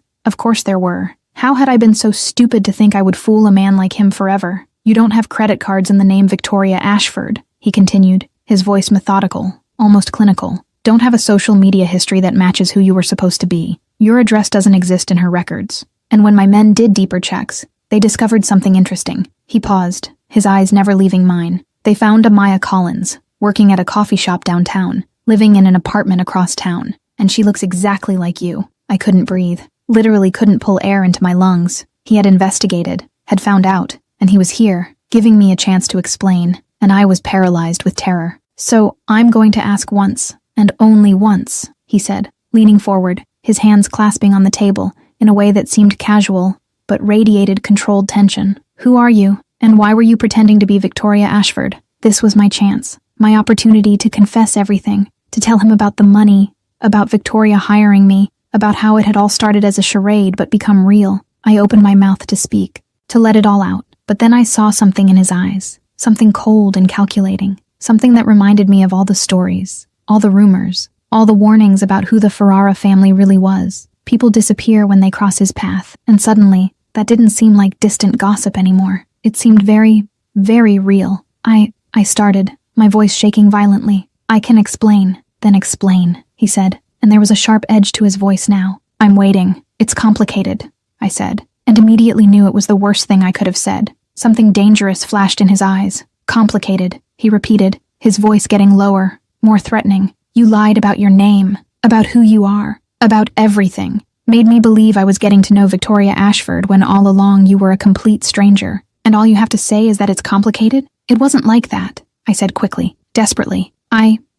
there were. How had I been so stupid to think I would fool a man like him forever? "You don't have credit cards in the name Victoria Ashford," he continued, his voice methodical, almost clinical. Don't have a social media history that matches who you were supposed to be. Your address doesn't exist in her records. And when my men did deeper checks, they discovered something interesting. He paused, his eyes never leaving mine. They found a Maya Collins, working at a coffee shop downtown, living in an apartment across town. And she looks exactly like you. I couldn't breathe. Literally couldn't pull air into my lungs. He had investigated, had found out, and he was here, giving me a chance to explain, and I was paralyzed with terror. So, I'm going to ask once, and only once, he said, leaning forward, his hands clasping on the table, in a way that seemed casual, but radiated controlled tension. Who are you, and why were you pretending to be Victoria Ashford? This was my chance, my opportunity to confess everything, to tell him about the money, about Victoria hiring me, about how it had all started as a charade but become real. I opened my mouth to speak, to let it all out, but then I saw something in his eyes, something cold and calculating, something that reminded me of all the stories, all the rumors, all the warnings about who the Ferrara family really was. People disappear when they cross his path, and suddenly, that didn't seem like distant gossip anymore. It seemed very, very real. I started, my voice shaking violently. I can explain, then explain, he said, and there was a sharp edge to his voice now. I'm waiting. It's complicated, I said, and immediately knew it was the worst thing I could have said. Something dangerous flashed in his eyes. Complicated, he repeated, his voice getting lower, more threatening. You lied about your name, about who you are, about everything. Made me believe I was getting to know Victoria Ashford when all along you were a complete stranger. And all you have to say is that it's complicated? It wasn't like that, I said quickly, desperately.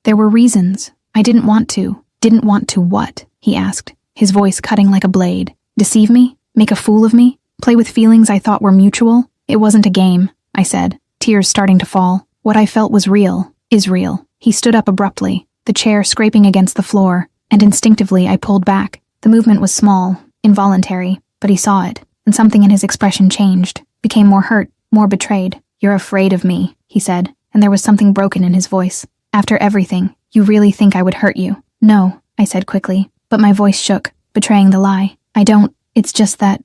There were reasons. I didn't want to. Didn't want to what? He asked, his voice cutting like a blade. Deceive me? Make a fool of me? Play with feelings I thought were mutual? It wasn't a game, I said, tears starting to fall. What I felt was real, is real. He stood up abruptly, the chair scraping against the floor, and instinctively I pulled back. The movement was small, involuntary, but he saw it, and something in his expression changed, became more hurt, more betrayed. You're afraid of me, he said, and there was something broken in his voice. After everything, you really think I would hurt you? No, I said quickly, but my voice shook, betraying the lie. I don't. It's just that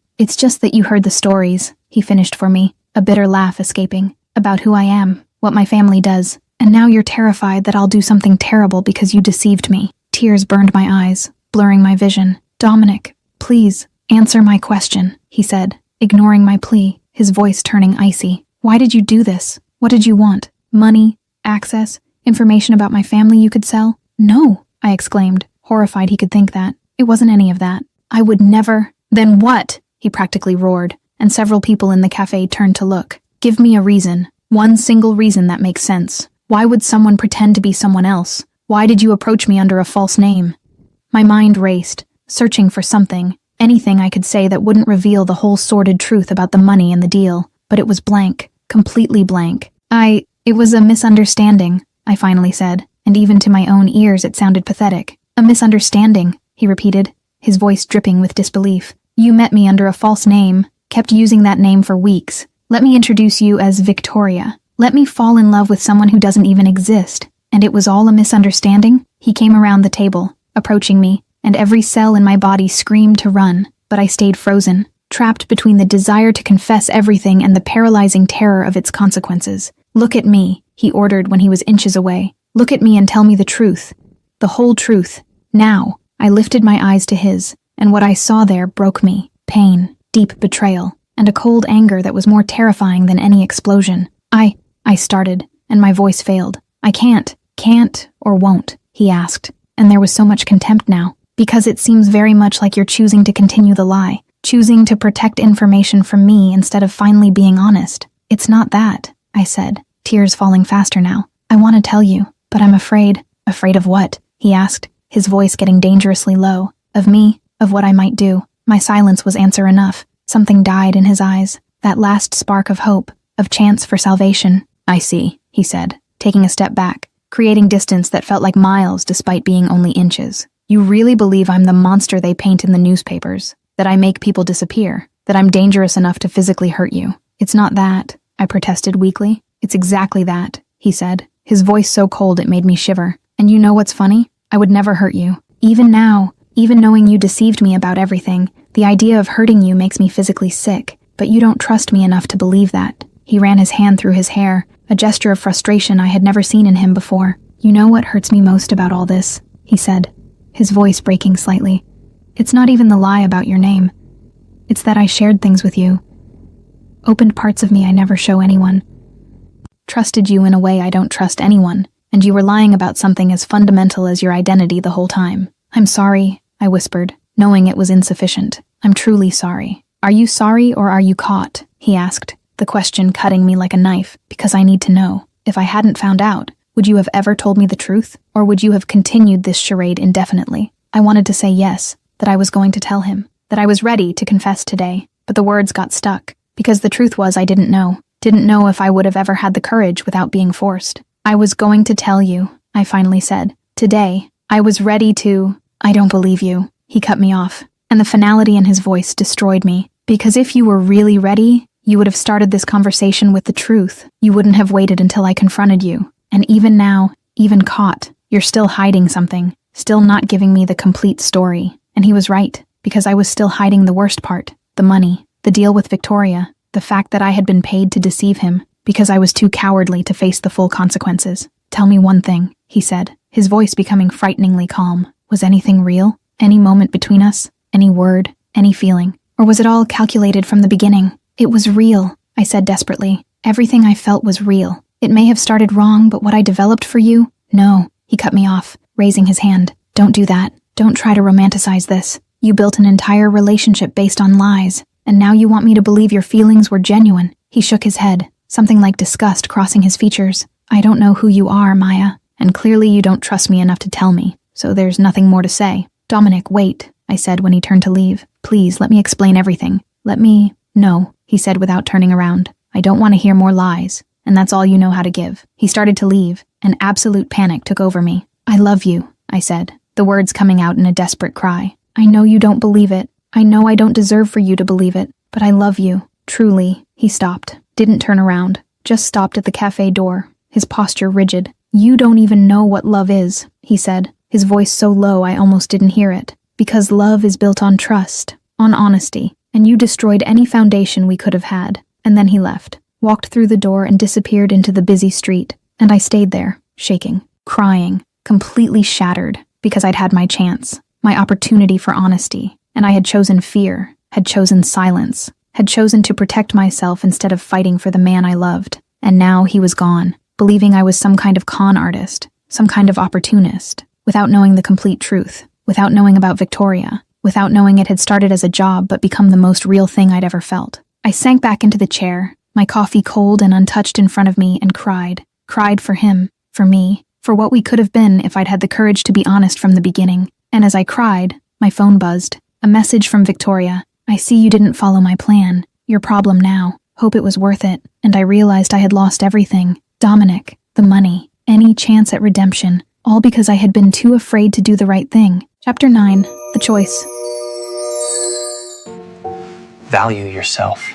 you heard the stories, he finished for me, a bitter laugh escaping, about who I am, what my family does, and now you're terrified that I'll do something terrible because you deceived me. Tears burned my eyes, blurring my vision. Dominic, please, answer my question, he said, ignoring my plea, his voice turning icy. Why did you do this? What did you want? Money? Access? Information about my family you could sell? No, I exclaimed, horrified he could think that. It wasn't any of that. I would never. Then what? He practically roared, and several people in the cafe turned to look. Give me a reason. One single reason that makes sense. Why would someone pretend to be someone else? Why did you approach me under a false name? My mind raced, searching for something, anything I could say that wouldn't reveal the whole sordid truth about the money and the deal, but it was blank, completely blank. It was a misunderstanding, I finally said, and even to my own ears it sounded pathetic. A misunderstanding, he repeated, his voice dripping with disbelief. You met me under a false name, kept using that name for weeks. Let me introduce you as Victoria. Let me fall in love with someone who doesn't even exist. And it was all a misunderstanding? He came around the table, approaching me, and every cell in my body screamed to run, but I stayed frozen, trapped between the desire to confess everything and the paralyzing terror of its consequences. Look at me, he ordered when he was inches away. Look at me and tell me the truth. The whole truth. Now. I lifted my eyes to his, and what I saw there broke me. Pain, deep betrayal, and a cold anger that was more terrifying than any explosion. I started, and my voice failed. I can't, or won't, he asked, and there was so much contempt now. Because it seems very much like you're choosing to continue the lie, choosing to protect information from me instead of finally being honest. It's not that, I said, tears falling faster now. I want to tell you, but I'm afraid. Afraid of what? He asked, his voice getting dangerously low. Of me, of what I might do. My silence was answer enough. Something died in his eyes, that last spark of hope, of chance for salvation. I see, he said, taking a step back, creating distance that felt like miles despite being only inches. You really believe I'm the monster they paint in the newspapers, that I make people disappear, that I'm dangerous enough to physically hurt you. It's not that, I protested weakly. It's exactly that, he said, his voice so cold it made me shiver. And you know what's funny? I would never hurt you. Even now, even knowing you deceived me about everything, the idea of hurting you makes me physically sick, but you don't trust me enough to believe that. He ran his hand through his hair, a gesture of frustration I had never seen in him before. You know what hurts me most about all this? he said, his voice breaking slightly. It's not even the lie about your name. It's that I shared things with you. Opened parts of me I never show anyone. Trusted you in a way I don't trust anyone, and you were lying about something as fundamental as your identity the whole time. I'm sorry, I whispered, knowing it was insufficient. I'm truly sorry. Are you sorry or are you caught? He asked, the question cutting me like a knife, because I need to know. If I hadn't found out, would you have ever told me the truth, or would you have continued this charade indefinitely? I wanted to say yes, that I was going to tell him, that I was ready to confess today, but the words got stuck, because the truth was I didn't know if I would have ever had the courage without being forced. I was going to tell you, I finally said. Today, I was ready to... I don't believe you. He cut me off, and the finality in his voice destroyed me, because if you were really ready, you would have started this conversation with the truth. You wouldn't have waited until I confronted you. And even now, even caught, you're still hiding something, still not giving me the complete story. And he was right, because I was still hiding the worst part, the money, the deal with Victoria, the fact that I had been paid to deceive him, because I was too cowardly to face the full consequences. Tell me one thing, he said, his voice becoming frighteningly calm. Was anything real? Any moment between us? Any word? Any feeling? Or was it all calculated from the beginning? It was real, I said desperately. Everything I felt was real. It may have started wrong, but what I developed for you? No, he cut me off, raising his hand. Don't do that. Don't try to romanticize this. You built an entire relationship based on lies, and now you want me to believe your feelings were genuine. He shook his head, something like disgust crossing his features. I don't know who you are, Maya, and clearly you don't trust me enough to tell me, so there's nothing more to say. Dominic, wait, I said when he turned to leave. Please, let me explain everything. No, he said without turning around. I don't want to hear more lies, and that's all you know how to give. He started to leave, and absolute panic took over me. I love you, I said, the words coming out in a desperate cry. I know you don't believe it. I know I don't deserve for you to believe it, but I love you. Truly. He stopped, didn't turn around, just stopped at the cafe door, his posture rigid. You don't even know what love is, he said, his voice so low I almost didn't hear it. Because love is built on trust, on honesty, and you destroyed any foundation we could have had. And then he left, walked through the door and disappeared into the busy street, and I stayed there, shaking, crying, completely shattered, because I'd had my chance, my opportunity for honesty, and I had chosen fear, had chosen silence, had chosen to protect myself instead of fighting for the man I loved. And now he was gone, believing I was some kind of con artist, some kind of opportunist, without knowing the complete truth, without knowing about Victoria, without knowing it had started as a job but become the most real thing I'd ever felt. I sank back into the chair, my coffee cold and untouched in front of me, and cried for him, for me, for what we could have been if I'd had the courage to be honest from the beginning. And as I cried, my phone buzzed. A message from Victoria. I see you didn't follow my plan. Your problem now. Hope it was worth it. And I realized I had lost everything. Dominic, the money, any chance at redemption, all because I had been too afraid to do the right thing. Chapter 9. The Choice. Value yourself.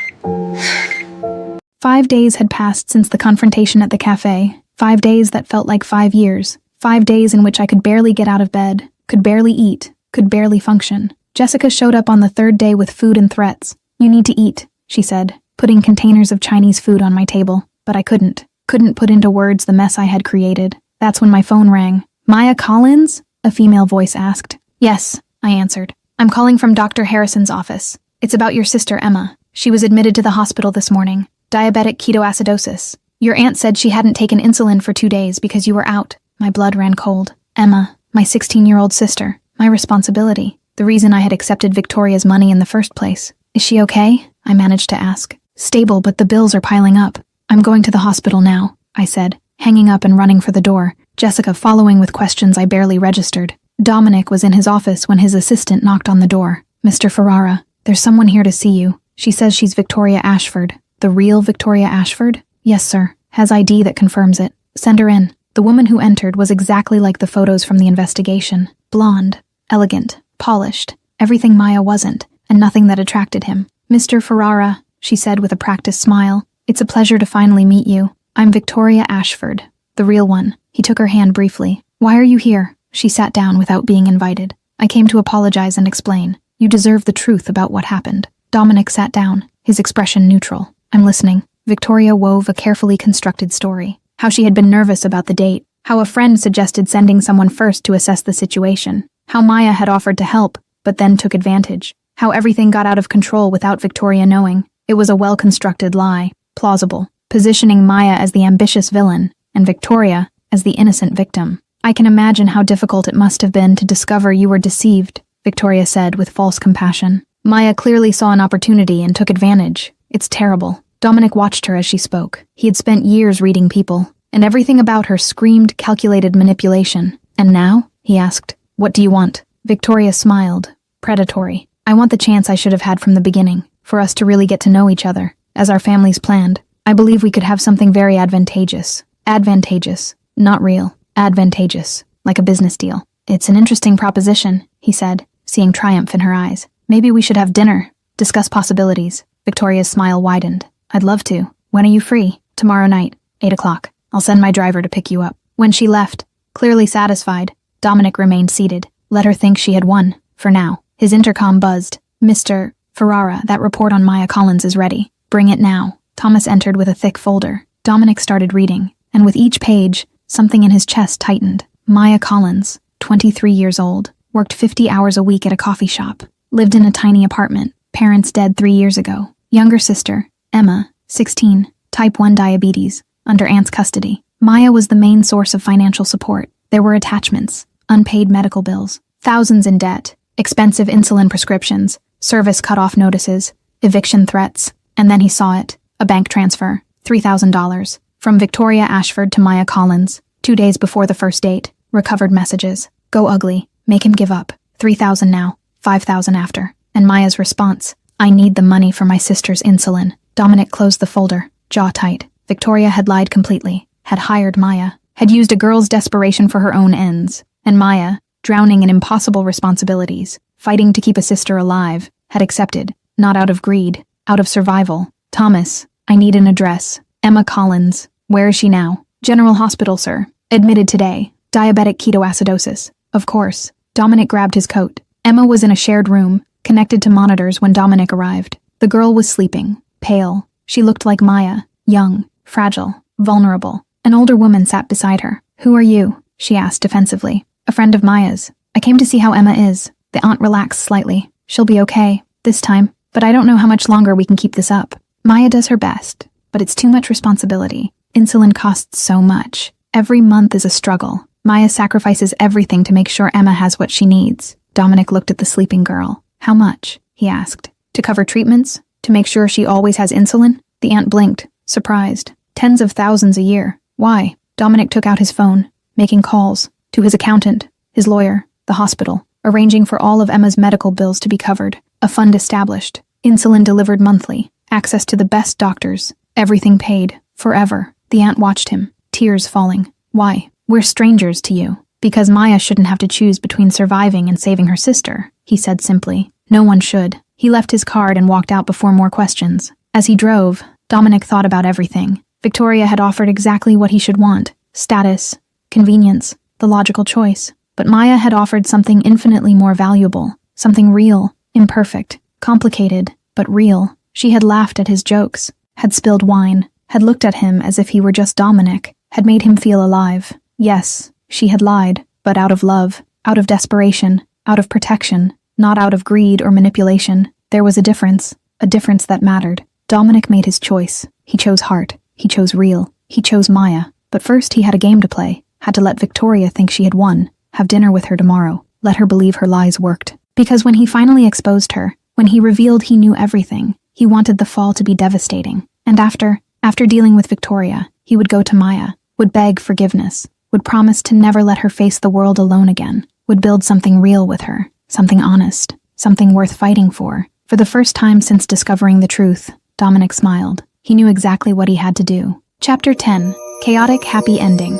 5 days had passed since the confrontation at the cafe. 5 days that felt like 5 years. 5 days in which I could barely get out of bed, could barely eat, could barely function. Jessica showed up on the third day with food and threats. You need to eat, she said, putting containers of Chinese food on my table. But I couldn't put into words the mess I had created. That's when my phone rang. Maya Collins? A female voice asked. Yes, I answered. I'm calling from Dr. Harrison's office. It's about your sister, Emma. She was admitted to the hospital this morning. Diabetic ketoacidosis. Your aunt said she hadn't taken insulin for 2 days because you were out. My blood ran cold. Emma, my 16-year-old sister. My responsibility. The reason I had accepted Victoria's money in the first place. Is she okay? I managed to ask. Stable, but the bills are piling up. I'm going to the hospital now, I said, hanging up and running for the door, Jessica following with questions I barely registered. Dominic was in his office when his assistant knocked on the door. Mr. Ferrara, there's someone here to see you. She says she's Victoria Ashford. The real Victoria Ashford? Yes, sir. Has ID that confirms it. Send her in. The woman who entered was exactly like the photos from the investigation. Blonde, elegant, polished, everything Maya wasn't, and nothing that attracted him. Mr. Ferrara, she said with a practiced smile, it's a pleasure to finally meet you. I'm Victoria Ashford, the real one. He took her hand briefly. Why are you here? She sat down without being invited. I came to apologize and explain. You deserve the truth about what happened. Dominic sat down, his expression neutral. I'm listening. Victoria wove a carefully constructed story. How she had been nervous about the date, How a friend suggested sending someone first to assess the situation. How Maya had offered to help, but then took advantage. How everything got out of control without Victoria knowing. It was a well-constructed lie, plausible, positioning Maya as the ambitious villain and Victoria as the innocent victim. I can imagine how difficult it must have been to discover you were deceived, Victoria said with false compassion. Maya clearly saw an opportunity and took advantage. It's terrible. Dominic watched her as she spoke. He had spent years reading people, and everything about her screamed calculated manipulation. And now? He asked. What do you want? Victoria smiled. Predatory. I want the chance I should have had from the beginning, for us to really get to know each other, as our families planned. I believe we could have something very advantageous. Advantageous. Not real. Advantageous. Like a business deal. It's an interesting proposition, he said, seeing triumph in her eyes. Maybe we should have dinner. Discuss possibilities. Victoria's smile widened. I'd love to. When are you free? Tomorrow night, 8 o'clock. I'll send my driver to pick you up. When she left, clearly satisfied, Dominic remained seated. Let her think she had won, for now. His intercom buzzed. Mr. Ferrara, that report on Maya Collins is ready. Bring it now. Thomas entered with a thick folder. Dominic started reading, and with each page, something in his chest tightened. Maya Collins, 23 years old, worked 50 hours a week at a coffee shop, lived in a tiny apartment, parents dead 3 years ago. Younger sister, Emma, 16, type 1 diabetes, under aunt's custody. Maya was the main source of financial support. There were attachments, unpaid medical bills, thousands in debt, expensive insulin prescriptions, service cutoff notices, eviction threats, and then he saw it, a bank transfer, $3,000, from Victoria Ashford to Maya Collins, 2 days before the first date, recovered messages, go ugly, make him give up, 3,000 now, 5,000 after, and Maya's response, I need the money for my sister's insulin. Dominic closed the folder, jaw tight. Victoria had lied completely, had hired Maya, had used a girl's desperation for her own ends, and Maya, drowning in impossible responsibilities, fighting to keep a sister alive, had accepted, not out of greed, out of survival. Thomas, I need an address. Emma Collins, where is she now? General Hospital, sir. Admitted today. Diabetic ketoacidosis. Of course. Dominic grabbed his coat. Emma was in a shared room, connected to monitors when Dominic arrived. The girl was sleeping, pale. She looked like Maya, young, fragile, vulnerable. An older woman sat beside her. Who are you? She asked defensively. A friend of Maya's. I came to see how Emma is. The aunt relaxed slightly. She'll be okay, this time, but I don't know how much longer we can keep this up. Maya does her best, but it's too much responsibility. Insulin costs so much. Every month is a struggle. Maya sacrifices everything to make sure Emma has what she needs. Dominic looked at the sleeping girl. How much? He asked. To cover treatments? To make sure she always has insulin? The aunt blinked, surprised. Tens of thousands a year. Why? Dominic took out his phone, making calls to his accountant, his lawyer, the hospital, arranging for all of Emma's medical bills to be covered. A fund established. Insulin delivered monthly. Access to the best doctors. Everything paid. Forever. The aunt watched him, tears falling. Why? We're strangers to you. Because Maya shouldn't have to choose between surviving and saving her sister, he said simply. No one should. He left his card and walked out before more questions. As he drove, Dominic thought about everything. Victoria had offered exactly what he should want. Status, convenience, the logical choice. But Maya had offered something infinitely more valuable. Something real, imperfect, complicated, but real. She had laughed at his jokes, had spilled wine, had looked at him as if he were just Dominic, had made him feel alive. Yes, she had lied, but out of love, out of desperation, out of protection, not out of greed or manipulation. There was a difference that mattered. Dominic made his choice. He chose heart. He chose real. He chose Maya. But first he had a game to play, had to let Victoria think she had won, have dinner with her tomorrow, let her believe her lies worked. Because when he finally exposed her, when he revealed he knew everything, he wanted the fall to be devastating. And after dealing with Victoria, he would go to Maya, would beg forgiveness, would promise to never let her face the world alone again, would build something real with her, something honest, something worth fighting for. For the first time since discovering the truth, Dominic smiled. He knew exactly what he had to do. Chapter 10. Chaotic Happy Ending.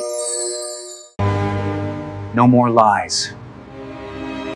No more lies.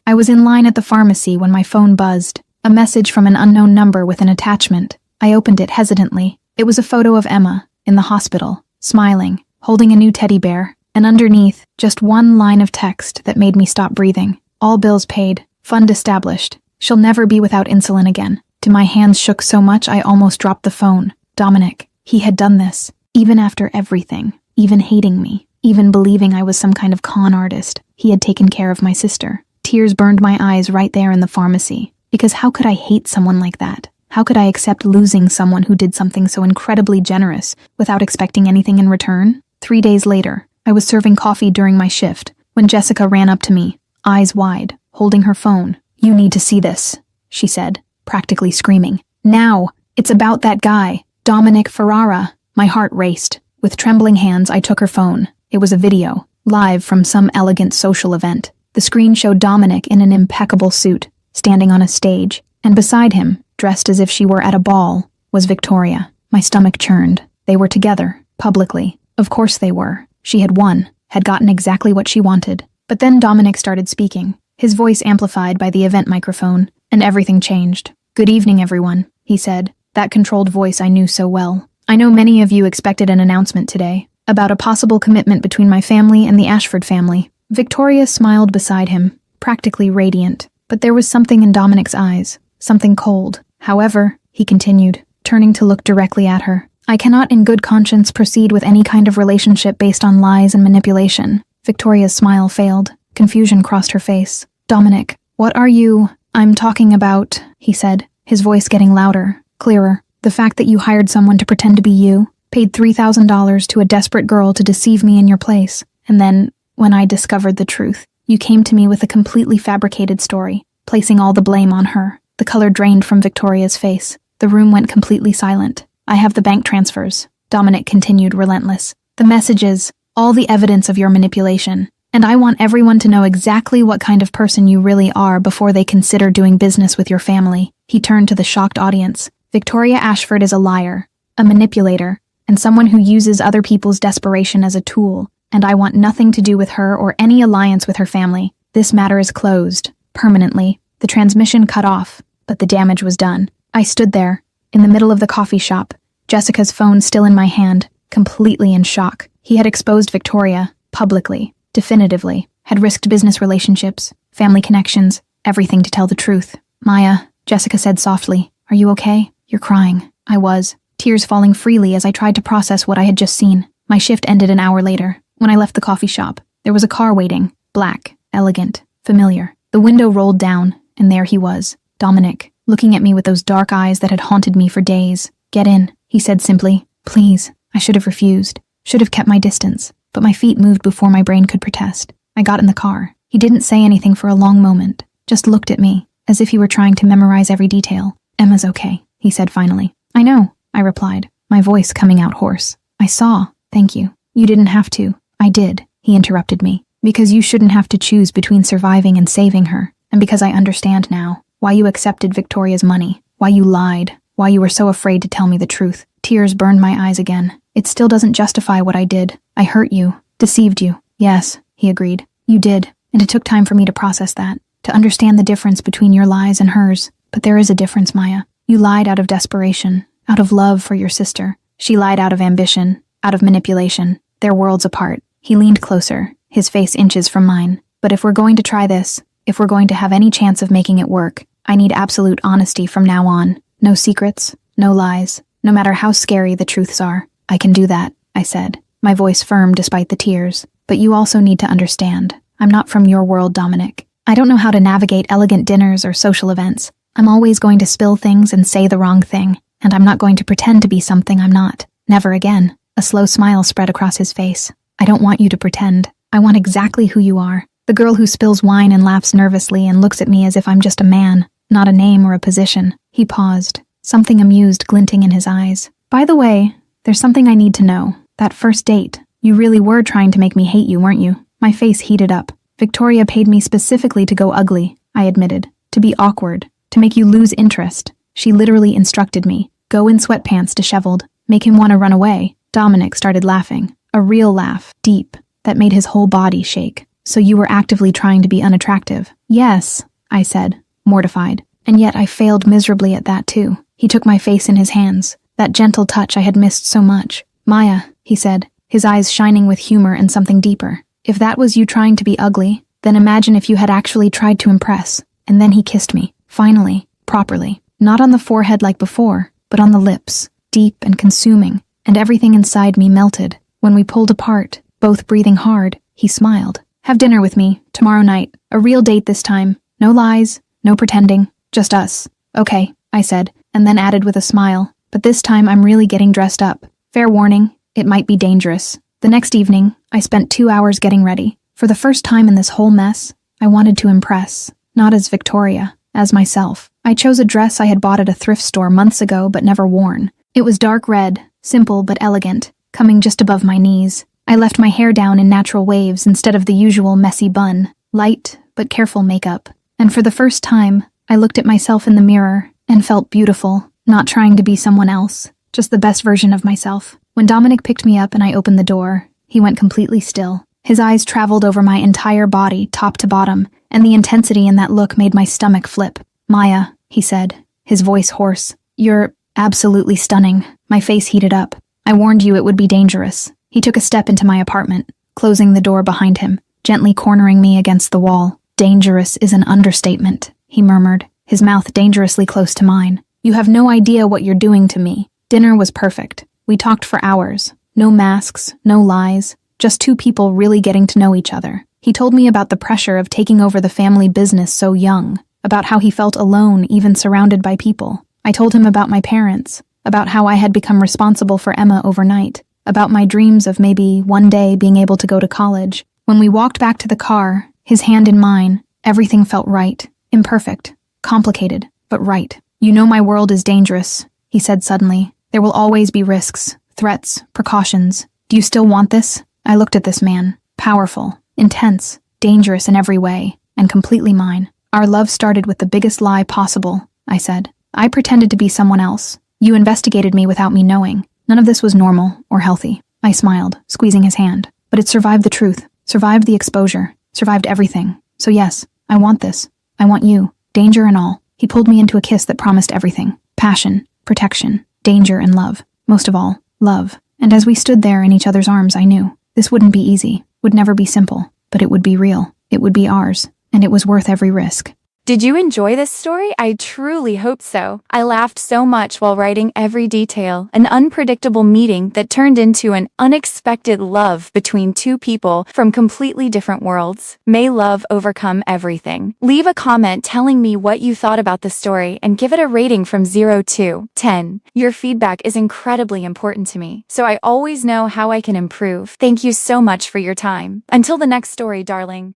I was in line at the pharmacy when my phone buzzed. A message from an unknown number with an attachment. I opened it hesitantly. It was a photo of Emma, in the hospital, smiling, holding a new teddy bear, and underneath, just one line of text that made me stop breathing. All bills paid, fund established. She'll never be without insulin again. My hands shook so much I almost dropped the phone. Dominic, he had done this, even after everything, even hating me. even believing I was some kind of con artist. He had taken care of my sister. Tears burned my eyes right there in the pharmacy. Because how could I hate someone like that? How could I accept losing someone who did something so incredibly generous without expecting anything in return? 3 days later, I was serving coffee during my shift when Jessica ran up to me, eyes wide, holding her phone. "You need to see this," she said, practically screaming. "Now! It's about that guy, Dominic Ferrara." My heart raced. With trembling hands, I took her phone. It was a video, live from some elegant social event. The screen showed Dominic in an impeccable suit, standing on a stage, and beside him, dressed as if she were at a ball, was Victoria. My stomach churned. They were together, publicly. Of course they were. She had won, had gotten exactly what she wanted. But then Dominic started speaking, his voice amplified by the event microphone, and everything changed. "Good evening, everyone," he said, that controlled voice I knew so well. "I know many of you expected an announcement today about a possible commitment between my family and the Ashford family." Victoria smiled beside him, practically radiant. But there was something in Dominic's eyes, something cold. "However," he continued, turning to look directly at her, "I cannot in good conscience proceed with any kind of relationship based on lies and manipulation." Victoria's smile failed. Confusion crossed her face. "Dominic, what are you—" "I'm talking about," he said, his voice getting louder, clearer. "The fact that you hired someone to pretend to be you, paid $3,000 to a desperate girl to deceive me in your place, and then, when I discovered the truth, you came to me with a completely fabricated story, placing all the blame on her." The color drained from Victoria's face. The room went completely silent. "I have the bank transfers," Dominic continued, relentless. "The messages, all the evidence of your manipulation. And I want everyone to know exactly what kind of person you really are before they consider doing business with your family." He turned to the shocked audience. "Victoria Ashford is a liar, a manipulator, and someone who uses other people's desperation as a tool. And I want nothing to do with her or any alliance with her family. This matter is closed, permanently." The transmission cut off, but the damage was done. I stood there, in the middle of the coffee shop, Jessica's phone still in my hand, completely in shock. He had exposed Victoria, publicly, definitively, had risked business relationships, family connections, everything to tell the truth. "Maya," Jessica said softly, "are you okay? You're crying." I was, tears falling freely as I tried to process what I had just seen. My shift ended an hour later. When I left the coffee shop, there was a car waiting, black, elegant, familiar. The window rolled down, and there he was, Dominic, looking at me with those dark eyes that had haunted me for days. "Get in," he said simply. "Please." I should have refused, should have kept my distance, but my feet moved before my brain could protest. I got in the car. He didn't say anything for a long moment, just looked at me, as if he were trying to memorize every detail. "Emma's okay," he said finally. "I know," I replied, my voice coming out hoarse. "I saw. Thank you. You didn't have to." "I did," he interrupted me, "because you shouldn't have to choose between surviving and saving her, and because I understand now why you accepted Victoria's money, why you lied, why you were so afraid to tell me the truth." Tears burned my eyes again. "It still doesn't justify what I did. I hurt you, deceived you." "Yes," he agreed. "You did, and it took time for me to process that, to understand the difference between your lies and hers. But there is a difference, Maya. You lied out of desperation, out of love for your sister. She lied out of ambition, out of manipulation. They're worlds apart." He leaned closer, his face inches from mine. "But if we're going to try this, if we're going to have any chance of making it work, I need absolute honesty from now on. No secrets, no lies, no matter how scary the truths are." "I can do that," I said, my voice firm despite the tears. "But you also need to understand. I'm not from your world, Dominic. I don't know how to navigate elegant dinners or social events. I'm always going to spill things and say the wrong thing, and I'm not going to pretend to be something I'm not. Never again." A slow smile spread across his face. "I don't want you to pretend. I want exactly who you are. The girl who spills wine and laughs nervously and looks at me as if I'm just a man, not a name or a position." He paused, something amused glinting in his eyes. "By the way, there's something I need to know. That first date, you really were trying to make me hate you, weren't you?" My face heated up. "Victoria paid me specifically to go ugly," I admitted. "To be awkward, to make you lose interest. She literally instructed me. Go in sweatpants disheveled, make him want to run away." Dominic started laughing. A real laugh, deep, that made his whole body shake. "So you were actively trying to be unattractive?" "Yes," I said, mortified. "And yet I failed miserably at that too." He took my face in his hands, that gentle touch I had missed so much. "Maya," he said, his eyes shining with humor and something deeper. "If that was you trying to be ugly, then imagine if you had actually tried to impress." And then he kissed me, finally, properly. Not on the forehead like before, but on the lips, deep and consuming, and everything inside me melted. When we pulled apart, both breathing hard. He smiled. Have dinner with me, tomorrow night. A real date this time. No lies, no pretending, just us. Okay, I said, and then added with a smile, but this time I'm really getting dressed up. Fair warning, it might be dangerous. The next evening, I spent 2 hours getting ready. For the first time in this whole mess, I wanted to impress, not as Victoria, as myself. I chose a dress I had bought at a thrift store months ago but never worn. It was dark red, simple but elegant, coming just above my knees. I left my hair down in natural waves instead of the usual messy bun, light but careful makeup. And for the first time, I looked at myself in the mirror and felt beautiful, not trying to be someone else, just the best version of myself. When Dominic picked me up and I opened the door, he went completely still. His eyes traveled over my entire body, top to bottom, and the intensity in that look made my stomach flip. Maya, he said, his voice hoarse. You're absolutely stunning. My face heated up. I warned you it would be dangerous. He took a step into my apartment, closing the door behind him, gently cornering me against the wall. Dangerous is an understatement, he murmured, his mouth dangerously close to mine. You have no idea what you're doing to me. Dinner was perfect. We talked for hours. No masks, no lies, just two people really getting to know each other. He told me about the pressure of taking over the family business so young, about how he felt alone even surrounded by people. I told him about my parents, about how I had become responsible for Emma overnight, about my dreams of maybe one day being able to go to college. When we walked back to the car, his hand in mine, everything felt right, imperfect, complicated, but right. You know my world is dangerous, he said suddenly. There will always be risks, threats, precautions. Do you still want this? I looked at this man, powerful, intense, dangerous in every way, and completely mine. Our love started with the biggest lie possible, I said. I pretended to be someone else. You investigated me without me knowing. None of this was normal or healthy. I smiled, squeezing his hand. But it survived the truth, survived the exposure, survived everything. So yes, I want this. I want you, danger and all. He pulled me into a kiss that promised everything. Passion, protection, danger and love. Most of all, love. And as we stood there in each other's arms, I knew this wouldn't be easy, would never be simple, but it would be real. It would be ours, and it was worth every risk. Did you enjoy this story? I truly hope so. I laughed so much while writing every detail, an unpredictable meeting that turned into an unexpected love between two people from completely different worlds. May love overcome everything. Leave a comment telling me what you thought about the story and give it a rating from 0 to 10. Your feedback is incredibly important to me, so I always know how I can improve. Thank you so much for your time. Until the next story, darling.